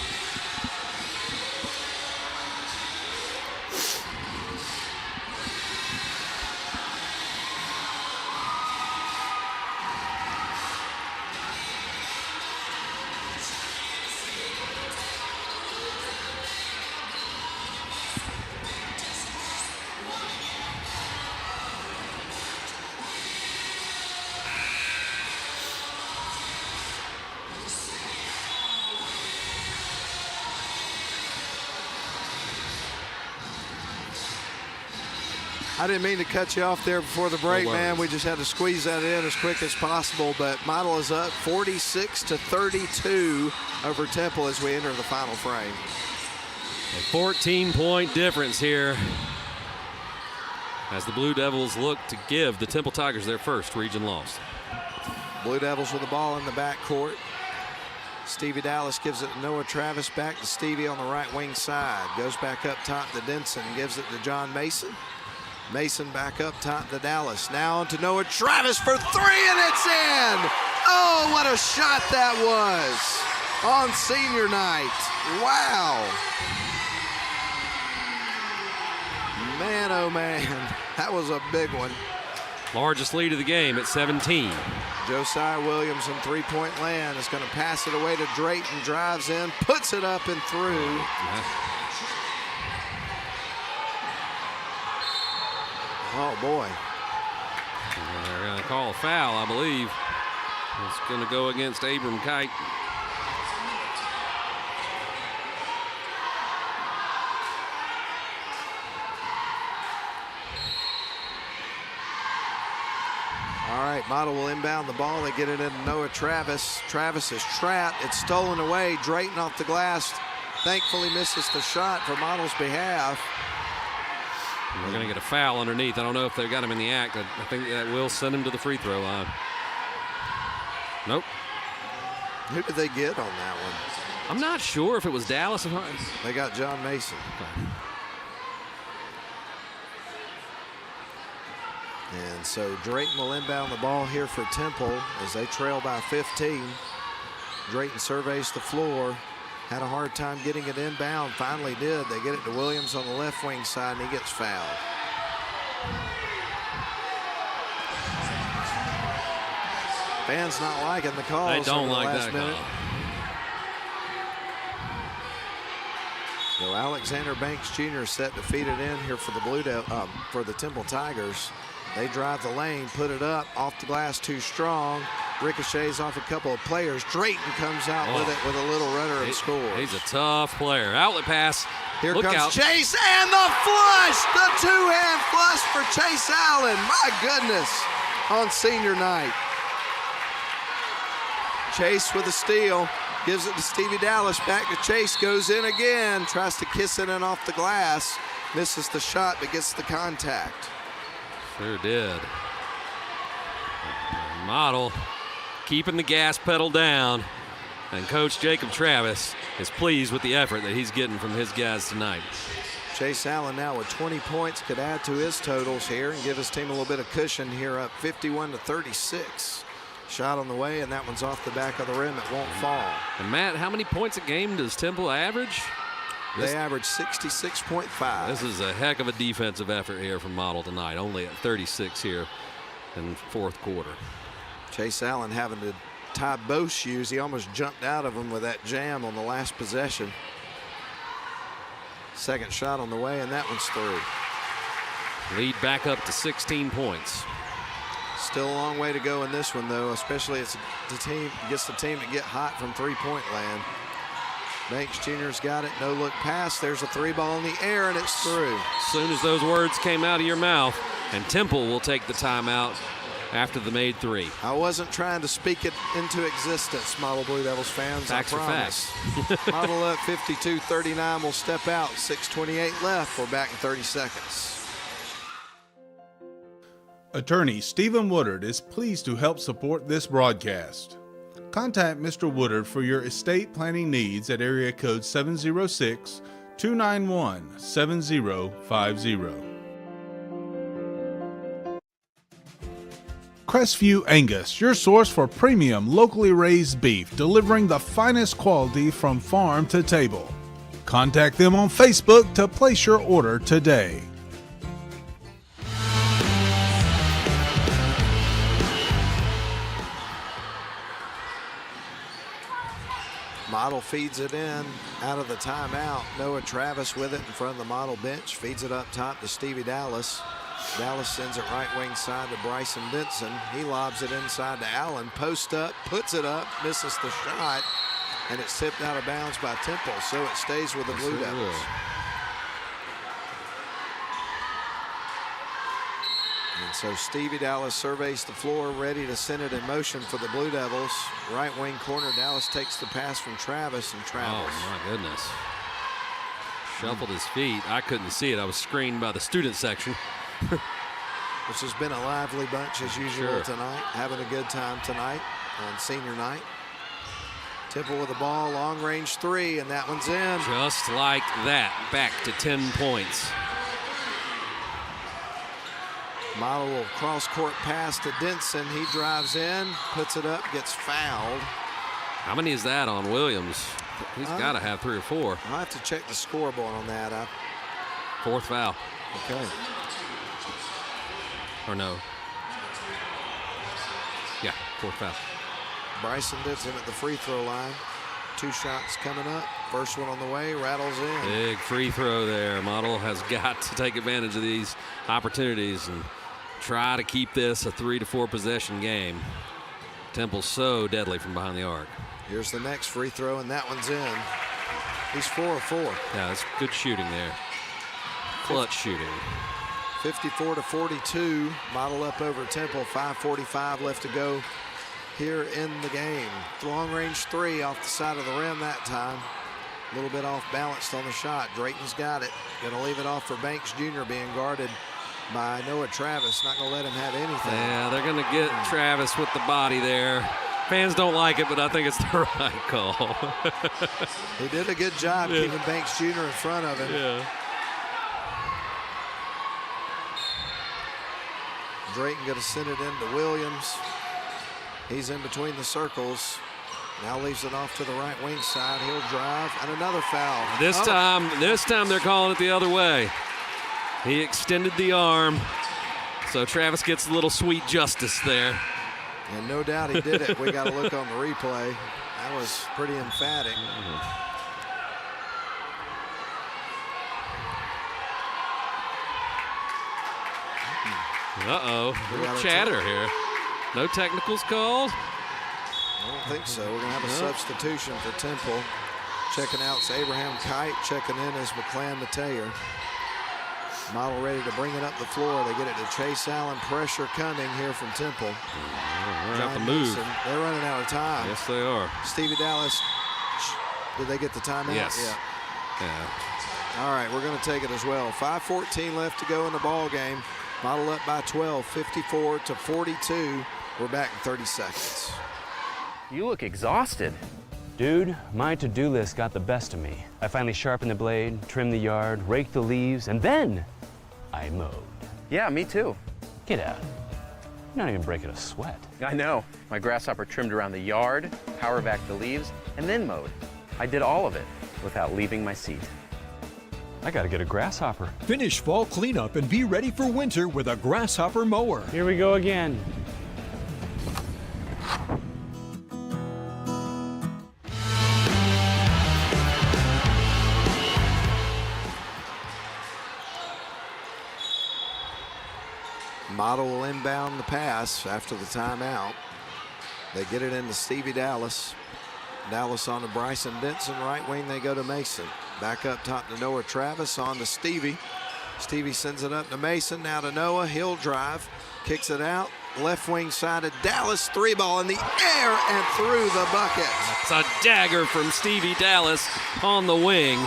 I didn't mean to cut you off there before the break, man. We just had to squeeze that in as quick as possible. But Model is up 46-32 over Temple as we enter the final frame. A 14-point difference here as the Blue Devils look to give the Temple Tigers their first region loss. Blue Devils with the ball in the backcourt. Stevie Dallas gives it to Noah Travis, back to Stevie on the right wing side. Goes back up top to Denson, gives it to John Mason. Mason back up top to Dallas. Now on to Noah Travis for 3, and it's in! Oh, what a shot that was on senior night. Wow. Man, oh man, that was a big one. Largest lead of the game at 17. Josiah Williams in three-point land is going to pass it away to Drayton, drives in, puts it up and through. Oh, boy. They're going to call a foul, I believe. It's going to go against Abram Kite. All right, Model will inbound the ball. They get it into Noah Travis. Travis is trapped. It's stolen away. Drayton off the glass. Thankfully misses the shot for Model's behalf. We're going to get a foul underneath. I don't know if they've got him in the act. I think that will send him to the free throw line. Nope. Who did they get on that one? I'm not sure if it was Dallas. They got John Mason. Okay. And so Drayton will inbound the ball here for Temple as they trail by 15. Drayton surveys the floor. Had a hard time getting it inbound. Finally did. They get it to Williams on the left wing side, and he gets fouled. Fans not liking the calls. They don't like last that minute. call. So Alexander Banks Jr. is set to feed it in here for the for the Temple Tigers. They drive the lane, put it up, off the glass too strong. Ricochets off a couple of players. Drayton comes out with it with a little rudder and scores. He's a tough player. Outlet pass. Here Look comes out. Chase and the flush. The two-hand flush for Chase Allen. My goodness, on senior night. Chase with a steal. Gives it to Stevie Dallas. Back to Chase. Goes in again. Tries to kiss it in off the glass. Misses the shot but gets the contact. Sure did. Model keeping the gas pedal down, and Coach Jacob Travis is pleased with the effort that he's getting from his guys tonight. Chase Allen now with 20 points could add to his totals here and give his team a little bit of cushion here, up 51-36. Shot on the way, and that one's off the back of the rim. It won't fall. And Matt, how many points a game does Temple average? They average 66.5. This is a heck of a defensive effort here from Model tonight, only at 36 here in the fourth quarter. Chase Allen having to tie both shoes. He almost jumped out of them with that jam on the last possession. Second shot on the way, and that one's through. Lead back up to 16 points. Still a long way to go in this one, though, especially as the team gets the team to get hot from three-point land. Banks Jr.'s got it. No look pass. There's a three ball in the air, and it's through. As soon as those words came out of your mouth, and Temple will take the timeout after the made three. I wasn't trying to speak it into existence, Model Blue Devils fans. Facts I are promise. facts. Model up 52-39 will step out. 6:28 left. We're back in 30 seconds. Attorney Stephen Woodard is pleased to help support this broadcast. Contact Mr. Woodard for your estate planning needs at area code 706-291-7050. Crestview Angus, your source for premium locally raised beef, delivering the finest quality from farm to table. Contact them on Facebook to place your order today. Model feeds it in out of the timeout. Noah Travis with it in front of the Model bench. Feeds it up top to Stevie Dallas. Dallas sends it right wing side to Bryson Benson. He lobs it inside to Allen. Post up, puts it up, misses the shot, and it's tipped out of bounds by Temple, so it stays with the Blue Devils. And so Stevie Dallas surveys the floor, ready to send it in motion for the Blue Devils. Right wing corner, Dallas takes the pass from Travis and travels. Oh, my goodness. Shuffled his feet. I couldn't see it. I was screened by the student section. Which has been a lively bunch as usual tonight. Having a good time tonight on senior night. Temple with the ball, long range three, and that one's in. Just like that, back to 10 points. Model will cross court pass to Denson. He drives in, puts it up, gets fouled. How many is that on Williams? He's got to have 3 or 4. I'll have to check the scoreboard on that. Fourth foul. Okay. Or no. Yeah, fourth foul. Bryson Denson at the free throw line. 2 shots coming up. First one on the way, rattles in. Big free throw there. Model has got to take advantage of these opportunities and try to keep this a 3 to 4 possession game. Temple's so deadly from behind the arc. Here's the next free throw, and that one's in. He's 4 of 4. Yeah, that's good shooting there. Clutch shooting. 54-42, Model up over Temple. 5:45 left to go here in the game. Long range three off the side of the rim that time. A little bit off balanced on the shot. Drayton's got it. Gonna leave it off for Banks Jr. being guarded by Noah Travis. Not gonna let him have anything. Yeah, they're gonna get Travis with the body there. Fans don't like it, but I think it's the right call. He did a good job keeping Banks Jr. in front of him. Yeah. Drayton gonna send it into Williams. He's in between the circles. Now leaves it off to the right wing side. He'll drive, and another foul. This time they're calling it the other way. He extended the arm, so Travis gets a little sweet justice there. And no doubt he did it. We got to look on the replay. That was pretty emphatic. Uh-oh, little chatter here. No technicals called? I don't think so. We're going to have a substitution for Temple. Checking out is Abraham Kite. Checking in is McClan Mateer. Model ready to bring it up the floor. They get it to Chase Allen. Pressure coming here from Temple. We're out the move. They're running out of time. Yes, they are. Stevie Dallas. Did they get the timeout? Yes. Yeah. All right, we're going to take it as well. 5:14 left to go in the ball game. Model up by 12, 54-42. We're back in 30 seconds. You look exhausted. Dude, my to-do list got the best of me. I finally sharpened the blade, trimmed the yard, raked the leaves, and then I mowed. Yeah, me too. Get out. You're not even breaking a sweat. I know. My grasshopper trimmed around the yard, power vacked the leaves, and then mowed. I did all of it without leaving my seat. I gotta get a grasshopper. Finish fall cleanup and be ready for winter with a grasshopper mower. Here we go again. Model will inbound the pass after the timeout. They get it into Stevie Dallas. Dallas on to Bryson Denson. Right wing, they go to Mason. Back up top to Noah Travis, on to Stevie. Stevie sends it up to Mason, now to Noah. He'll drive, kicks it out. Left wing side of Dallas, three ball in the air and through the bucket. It's a dagger from Stevie Dallas on the wing.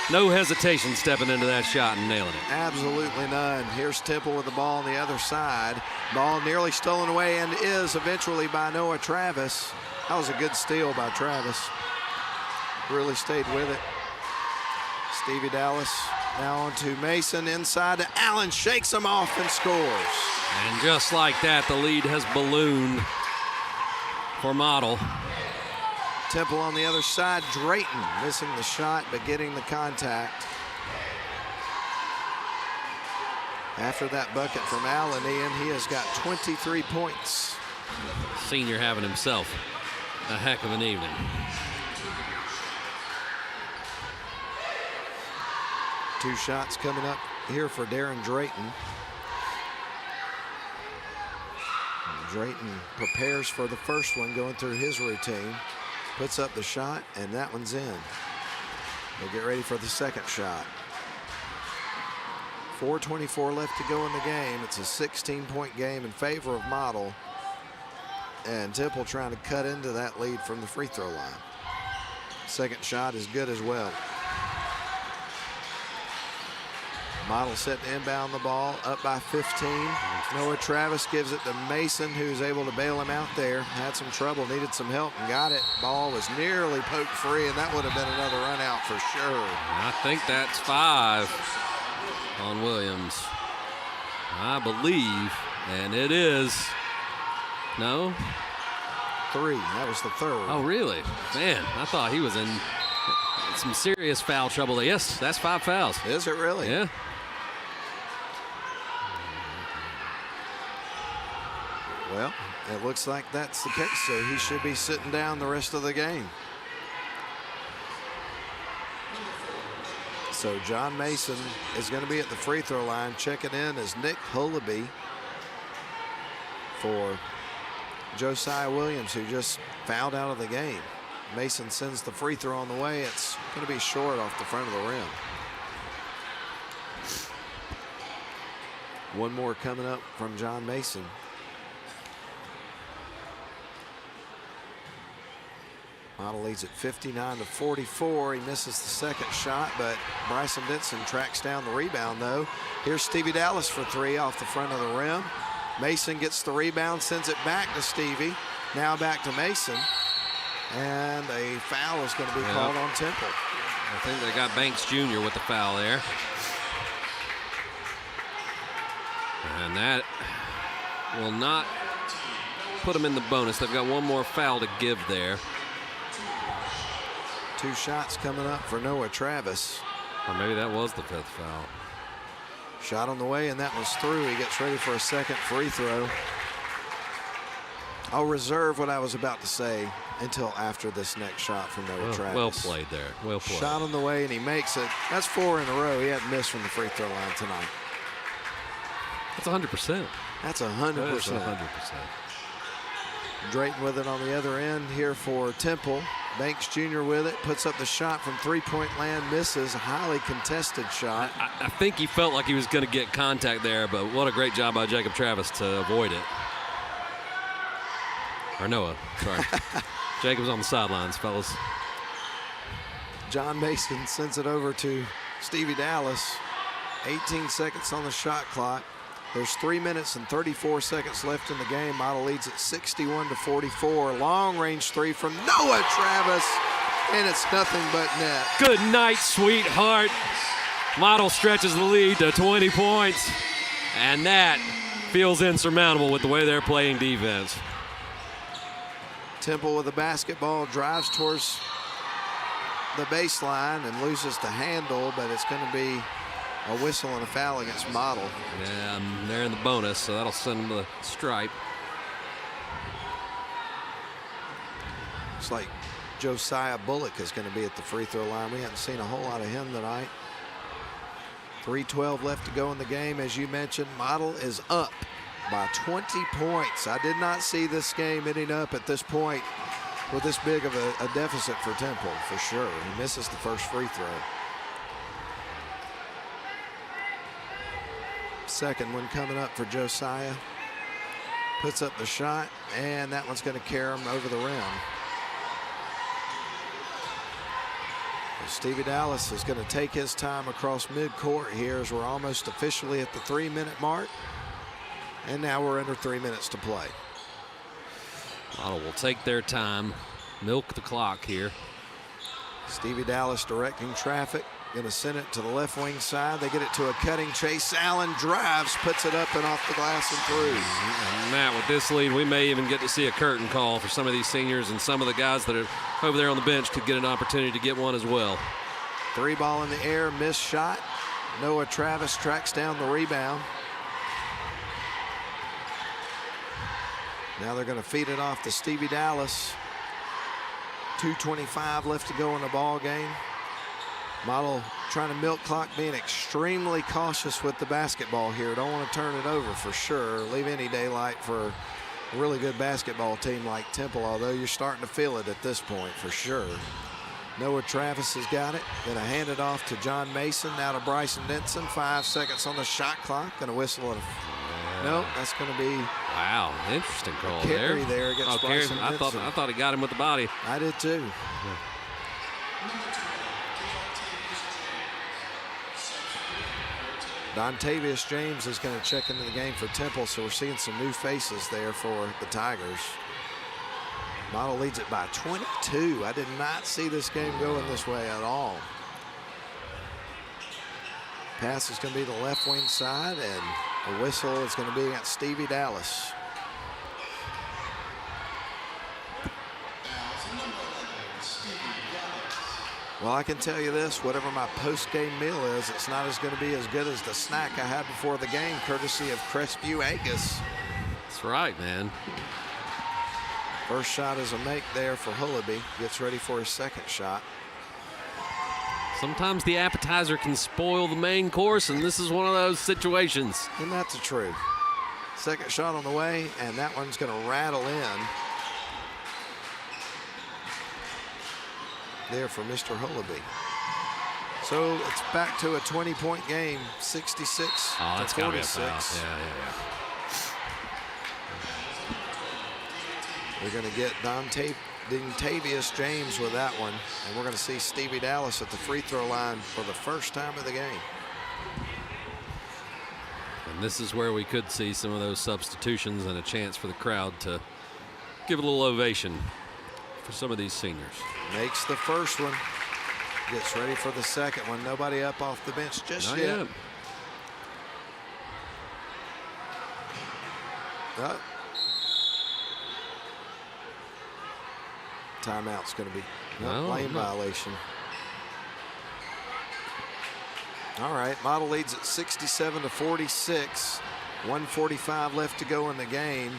No hesitation stepping into that shot and nailing it. Absolutely none. Here's Temple with the ball on the other side. Ball nearly stolen away and is eventually by Noah Travis. That was a good steal by Travis. Really stayed with it. Stevie Dallas now on to Mason, inside to Allen, shakes him off and scores. And just like that, the lead has ballooned for Model. Temple on the other side. Drayton missing the shot but getting the contact. After that bucket from Allen, Ian, he has got 23 points. Senior having himself a heck of an evening. Two shots coming up here for Darren Drayton. Drayton prepares for the first one, going through his routine. Puts up the shot, and that one's in. We'll get ready for the second shot. 4:24 left to go in the game. It's a 16-point game in favor of Model. And Temple trying to cut into that lead from the free throw line. Second shot is good as well. Model set to inbound the ball, up by 15. Noah Travis gives it to Mason, who's able to bail him out there. Had some trouble, needed some help, and got it. Ball was nearly poked free, and that would have been another run out for sure. I think that's 5 on Williams. I believe, and it is. No? 3. That was the third. Oh, really? Man, I thought he was in some serious foul trouble. Yes, that's 5 fouls. Is it really? Yeah. Well, it looks like that's the case, so he should be sitting down the rest of the game. So John Mason is going to be at the free throw line. Checking in is Nick Hullaby for Josiah Williams, who just fouled out of the game. Mason sends the free throw on the way. It's going to be short off the front of the rim. One more coming up from John Mason. Model leads at 59-44. He misses the second shot, but Bryson Denson tracks down the rebound, though. Here's Stevie Dallas for three off the front of the rim. Mason gets the rebound, sends it back to Stevie. Now back to Mason. And a foul is going to be called on Temple. I think they got Banks Jr. with the foul there. And that will not put them in the bonus. They've got one more foul to give there. Two shots coming up for Noah Travis. Or maybe that was the fifth foul. Shot on the way, and that was through. He gets ready for a second free throw. I'll reserve what I was about to say until after this next shot from Noah Travis. Well played there. Well played. Shot on the way, and he makes it. That's 4 in a row. He hadn't missed from the free throw line tonight. That's 100%. That's 100%. That is 100%. Drayton with it on the other end here for Temple. Banks Jr. with it, puts up the shot from three-point land, misses. A highly contested shot. I think he felt like he was going to get contact there, but what a great job by Jacob Travis to avoid it. Or Noah, sorry. Jacob's on the sidelines, fellas. John Mason sends it over to Stevie Dallas. 18 seconds on the shot clock. There's 3 minutes and 34 seconds left in the game. Model leads at 61-44. Long range three from Noah Travis, and it's nothing but net. Good night, sweetheart. Model stretches the lead to 20 points, and that feels insurmountable with the way they're playing defense. Temple with the basketball, drives towards the baseline and loses the handle, but it's going to be a whistle and a foul against Model. Yeah, they're in the bonus, so that'll send them to the stripe. Looks like Josiah Bullock is going to be at the free throw line. We haven't seen a whole lot of him tonight. 3:12 left to go in the game. As you mentioned, Model is up by 20 points. I did not see this game ending up at this point with this big of a deficit for Temple, for sure. He misses the first free throw. Second one coming up for Josiah. Puts up the shot, and that one's going to carry him over the rim. Stevie Dallas is going to take his time across midcourt here as we're almost officially at the 3-minute mark. And now we're under 3 minutes to play. Model will take their time, milk the clock here. Stevie Dallas directing traffic. Going to send it to the left wing side. They get it to a cutting Chase Allen, drives, puts it up and off the glass and through. And Matt, with this lead, we may even get to see a curtain call for some of these seniors, and some of the guys that are over there on the bench could get an opportunity to get one as well. Three ball in the air, missed shot. Noah Travis tracks down the rebound. Now they're going to feed it off to Stevie Dallas. 2:25 left to go in the ball game. Model trying to milk clock, being extremely cautious with the basketball here. Don't want to turn it over for sure. Leave any daylight for a really good basketball team like Temple, although you're starting to feel it at this point for sure. Noah Travis has got it. Going to hand it off to John Mason. Now to Bryson Denson. 5 seconds on the shot clock. Going to whistle it. No, that's going to be wow, interesting call carry there against Bryson Denson. I thought he got him with the body. I did too. Yeah. Dontavius James is going to check into the game for Temple, so we're seeing some new faces there for the Tigers. Model leads it by 22. I did not see this game going this way at all. Pass is going to be the left wing side, and a whistle is going to be against Stevie Dallas. Well, I can tell you this, whatever my post-game meal is, it's not going to be as good as the snack I had before the game, courtesy of Crestview Angus. That's right, man. First shot is a make there for Hullaby. Gets ready for his second shot. Sometimes the appetizer can spoil the main course, and this is one of those situations. And that's the truth. Second shot on the way, and that one's going to rattle in. There for Mr. Hullaby. So it's back to a 20-point game, 66 to 46. Yeah. We're going to get Dontavius James with that one, and we're going to see Stevie Dallas at the free throw line for the first time of the game. And this is where we could see some of those substitutions and a chance for the crowd to give a little ovation for some of these seniors. Makes the first one. Gets ready for the second one. Nobody up off the bench just yet. Timeout's going to be lane violation. All right, Model leads at 67 to 46. 1:45 left to go in the game.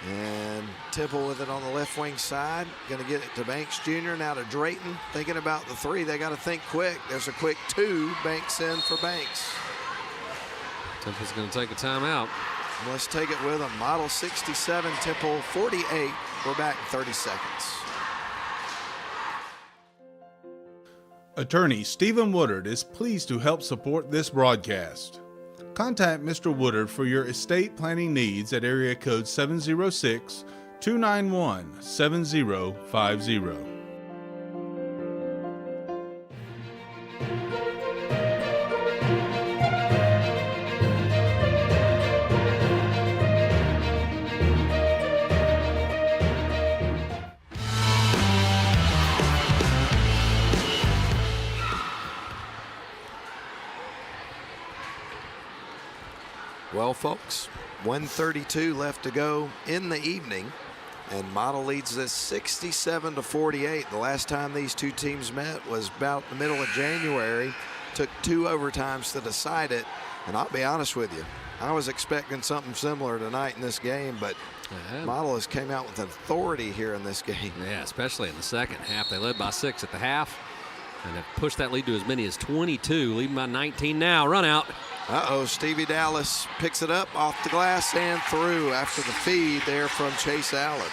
And Temple with it on the left wing side. Going to get it to Banks Jr. Now to Drayton. Thinking about the three. They got to think quick. There's a quick two. Banks in for Banks. Temple's going to take a timeout. Let's take it with them. Model 67, Temple 48. We're back in 30 seconds. Attorney Stephen Woodard is pleased to help support this broadcast. Contact Mr. Woodard for your estate planning needs at area code 706-291-7050. Well, folks, 1:32 left to go in the evening, and Model leads this 67 to 48. The last time these two teams met was about the middle of January. Took 2 overtimes to decide it, and I'll be honest with you, I was expecting something similar tonight in this game, but Model has came out with authority here in this game. Yeah, especially in the second half. They led by 6 at the half, and have pushed that lead to as many as 22, leading by 19 now. Run out. Stevie Dallas picks it up off the glass and through after the feed there from Chase Allen.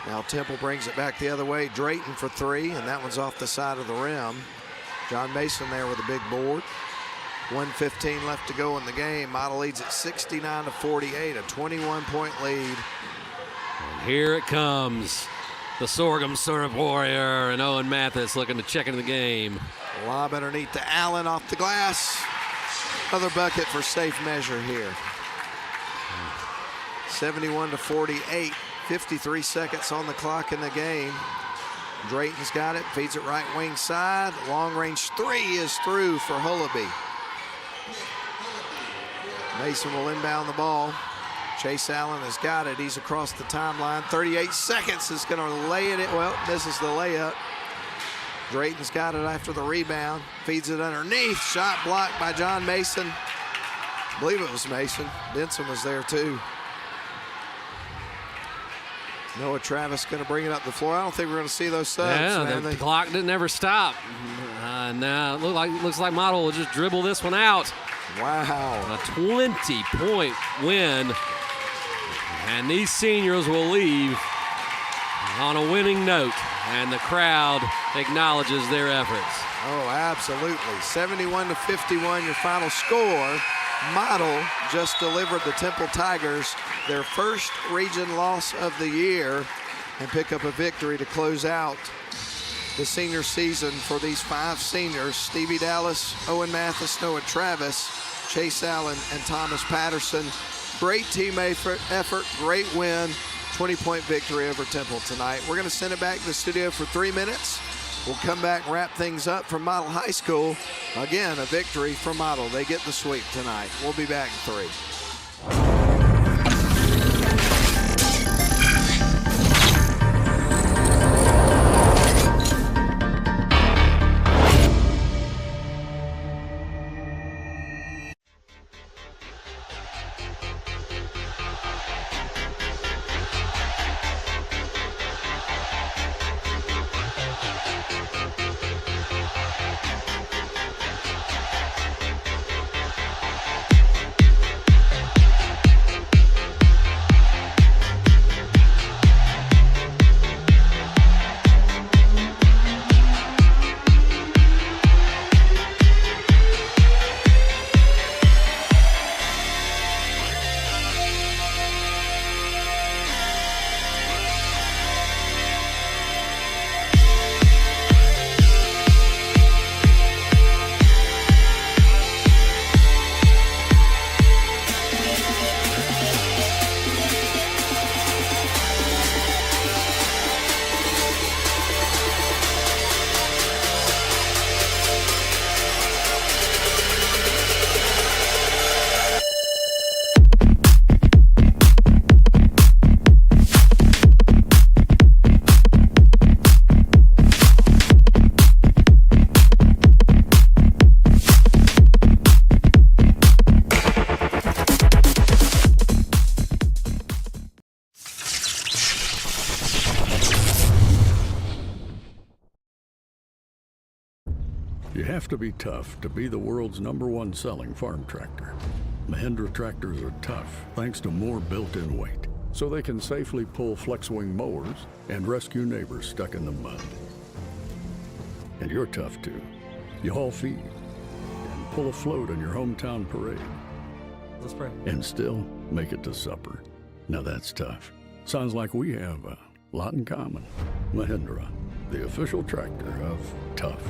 Now Temple brings it back the other way. Drayton for three, and that one's off the side of the rim. John Mason there with a big board. 1:15 left to go in the game. Model leads at 69 to 48, a 21-point lead. And here it comes. The Sorghum Syrup Warrior and Owen Mathis looking to check into the game. Lob underneath to Allen off the glass. Another bucket for safe measure here. 71 to 48, 53 seconds on the clock in the game. Drayton's got it, feeds it right wing side. Long range three is through for Hullaby. Mason will inbound the ball. Chase Allen has got it. He's across the timeline. 38 seconds is going to lay it. Well, misses the layup. Drayton's got it after the rebound. Feeds it underneath. Shot blocked by John Mason. I believe it was Mason. Denson was there too. Noah Travis going to bring it up the floor. I don't think we're going to see those subs. Yeah, the clock didn't ever stop. Now it looks like Model will just dribble this one out. Wow. A 20-point win. And these seniors will leave on a winning note, and the crowd acknowledges their efforts. Oh, absolutely. 71 to 51, your final score. Model just delivered the Temple Tigers their first region loss of the year and pick up a victory to close out the senior season for these 5 seniors: Stevie Dallas, Owen Mathis, Noah Travis, Chase Allen, and Thomas Patterson. Great team effort, great win, 20-point victory over Temple tonight. We're going to send it back to the studio for 3 minutes. We'll come back and wrap things up from Model High School. Again, a victory for Model. They get the sweep tonight. We'll be back in 3. to be tough to be the world's #1 selling farm tractor. Mahindra tractors are tough thanks to more built-in weight, so they can safely pull flex-wing mowers and rescue neighbors stuck in the mud. And you're tough too. You haul feed and pull a float in your hometown parade. Let's pray. And still make it to supper. Now that's tough. Sounds like we have a lot in common. Mahindra, the official tractor of tough.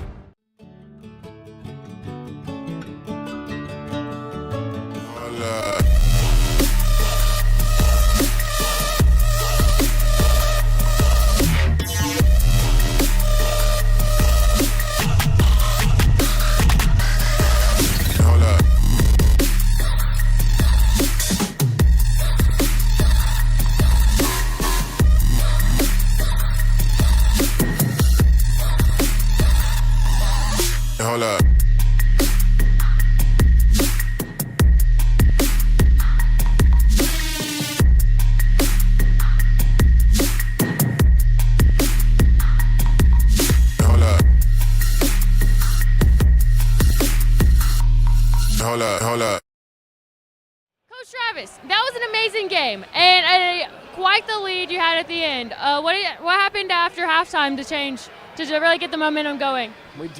Hold up. Hold up. Coach Travis, that was an amazing game, and quite the lead you had at the end. What happened after halftime to really get the momentum going?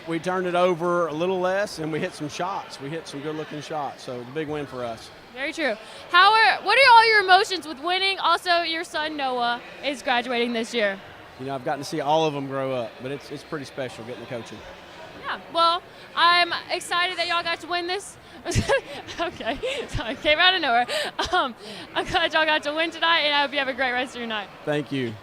We turned it over a little less, and we hit some shots. We hit some good-looking shots, so it's a big win for us. Very true. What are all your emotions with winning? Also, your son Noah is graduating this year. You know, I've gotten to see all of them grow up, but it's pretty special getting the coaching. Yeah, well, I'm excited that y'all got to win this. Okay, sorry, came out of nowhere. I'm glad y'all got to win tonight, and I hope you have a great rest of your night. Thank you.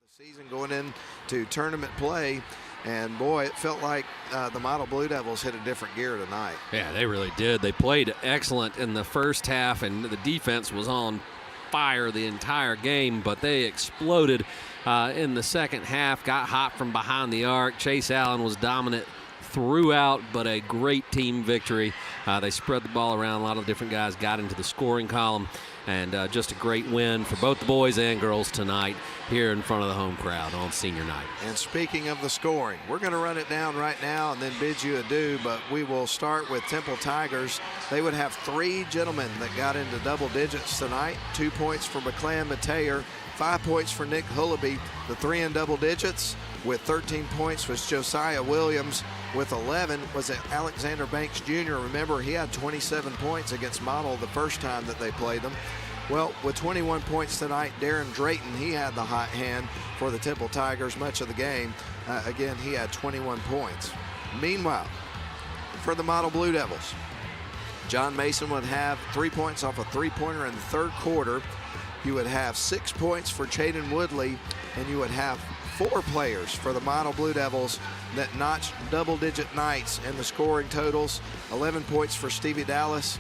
The season going into tournament play, and boy, it felt like the Model Blue Devils hit a different gear tonight. Yeah, they really did. They played excellent in the first half, and the defense was on fire the entire game, but they exploded in the second half, got hot from behind the arc. Chase Allen was dominant throughout, but a great team victory. They spread the ball around. A lot of different guys got into the scoring column, and just a great win for both the boys and girls tonight here in front of the home crowd on senior night. And speaking of the scoring, we're going to run it down right now and then bid you adieu, but we will start with Temple Tigers. They would have 3 gentlemen that got into double digits tonight. 2 points for McClan Mateer, 5 points for Nick Hullaby. The 3 in double digits with 13 points was Josiah Williams. With 11 was Alexander Banks Jr. Remember, he had 27 points against Model the first time that they played them. Well, with 21 points tonight, Darren Drayton, he had the hot hand for the Temple Tigers much of the game. Again, he had 21 points. Meanwhile, for the Model Blue Devils, John Mason would have 3 points off a three-pointer in the third quarter. You would have 6 points for Chaden Woodley, and you would have 4 players for the Model Blue Devils that notched double-digit nights in the scoring totals. 11 points for Stevie Dallas.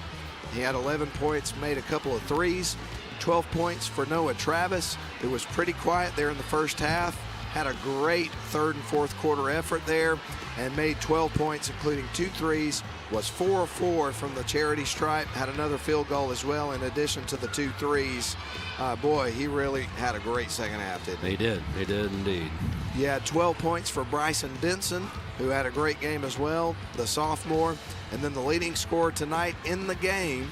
He had 11 points, made a couple of threes. 12 points for Noah Travis. It was pretty quiet there in the first half. Had a great third and fourth quarter effort there and made 12 points, including 2 threes. Was 4 of 4 from the charity stripe. Had another field goal as well in addition to the 2 threes. Boy, he really had a great second half, didn't he? He did indeed. You had 12 points for Bryson Denson, who had a great game as well, the sophomore. And then the leading scorer tonight in the game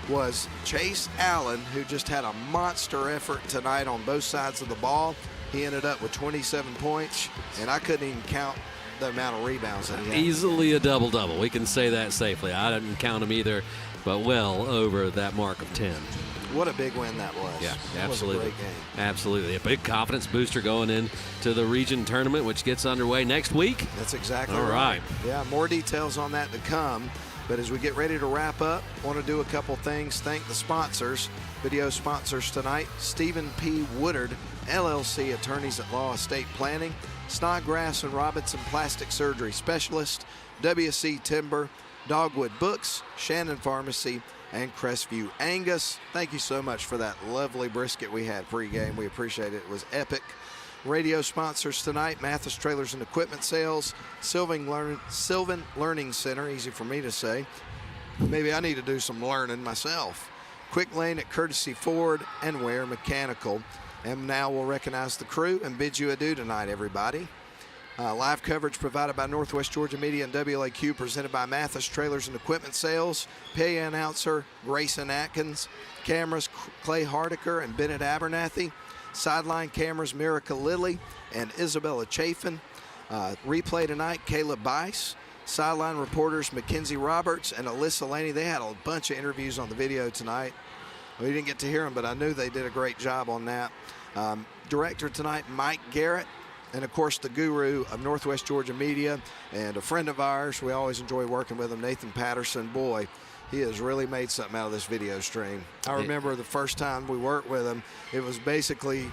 was Chase Allen, who just had a monster effort tonight on both sides of the ball. He ended up with 27 points, and I couldn't even count the amount of rebounds that he had. Easily a double-double. We can say that safely. I didn't count him either, but well over that mark of 10. What a big win that was. Yeah, that absolutely. was a great game. Absolutely. A big confidence booster going into the region tournament, which gets underway next week. That's exactly all right. Yeah, more details on that to come. But as we get ready to wrap up, I want to do a couple things. Thank the sponsors, video sponsors tonight. Stephen P. Woodard, LLC, attorneys at law, estate planning. Snodgrass and Robinson, plastic surgery specialist. WC Timber, Dogwood Books, Shannon Pharmacy, and Crestview Angus. Thank you so much for that lovely brisket we had pregame. We appreciate it. It was epic. Radio sponsors tonight, Mathis Trailers and Equipment Sales, Sylvan Learning Center, easy for me to say. Maybe I need to do some learning myself. Quick Lane at Courtesy Ford and Ware Mechanical. And now we'll recognize the crew and bid you adieu tonight, everybody. Live coverage provided by Northwest Georgia Media and WLAQ, presented by Mathis Trailers and Equipment Sales. PA announcer Grayson Atkins. Cameras Clay Hardiker and Bennett Abernathy. Sideline cameras Miraca Lilly and Isabella Chafin. Replay tonight, Caleb Bice. Sideline reporters Mackenzie Roberts and Alyssa Laney. They had a bunch of interviews on the video tonight. We didn't get to hear them, but I knew they did a great job on that. Director tonight, Mike Garrett. And, of course, the guru of Northwest Georgia Media and a friend of ours. We always enjoy working with him, Nathan Patterson. Boy, he has really made something out of this video stream. I remember the first time we worked with him, it was basically,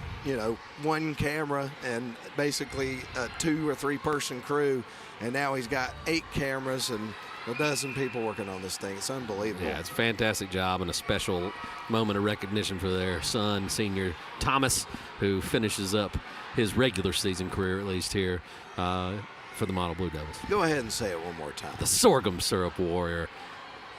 one camera and basically a 2 or 3 person crew. And now he's got 8 cameras and a dozen people working on this thing. It's unbelievable. Yeah, it's a fantastic job and a special moment of recognition for their son, senior Thomas, who finishes up his regular season career, at least here, for the Model Blue Devils. Go ahead and say it one more time. The sorghum syrup warrior.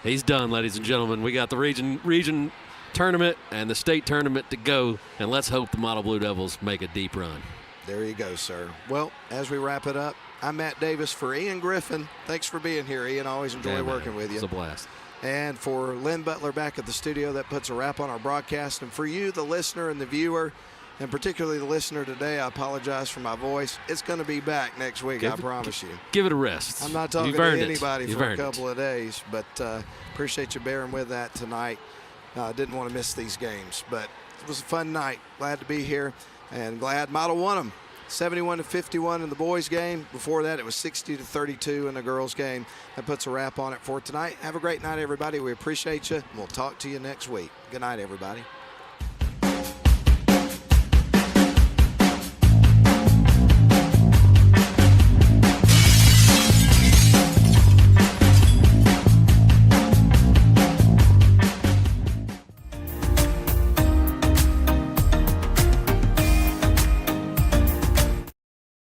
He's done, ladies and gentlemen. We got the region tournament and the state tournament to go, and let's hope the Model Blue Devils make a deep run. There you go, sir. Well, as we wrap it up, I'm Matt Davis for Ian Griffin. Thanks for being here, Ian. I always enjoy working with you. It's a blast. And for Lynn Butler back at the studio, that puts a wrap on our broadcast. And for you, the listener and the viewer, and particularly the listener today, I apologize for my voice. It's going to be back next week, I promise you. Give it a rest. I'm not talking to anybody for a couple of days, but appreciate you bearing with that tonight. Didn't want to miss these games, but it was a fun night. Glad to be here, and glad Model won them. 71-51 in the boys game. Before that, it was 60-32 in the girls game. That puts a wrap on it for tonight. Have a great night, everybody. We appreciate you. We'll talk to you next week. Good night, everybody.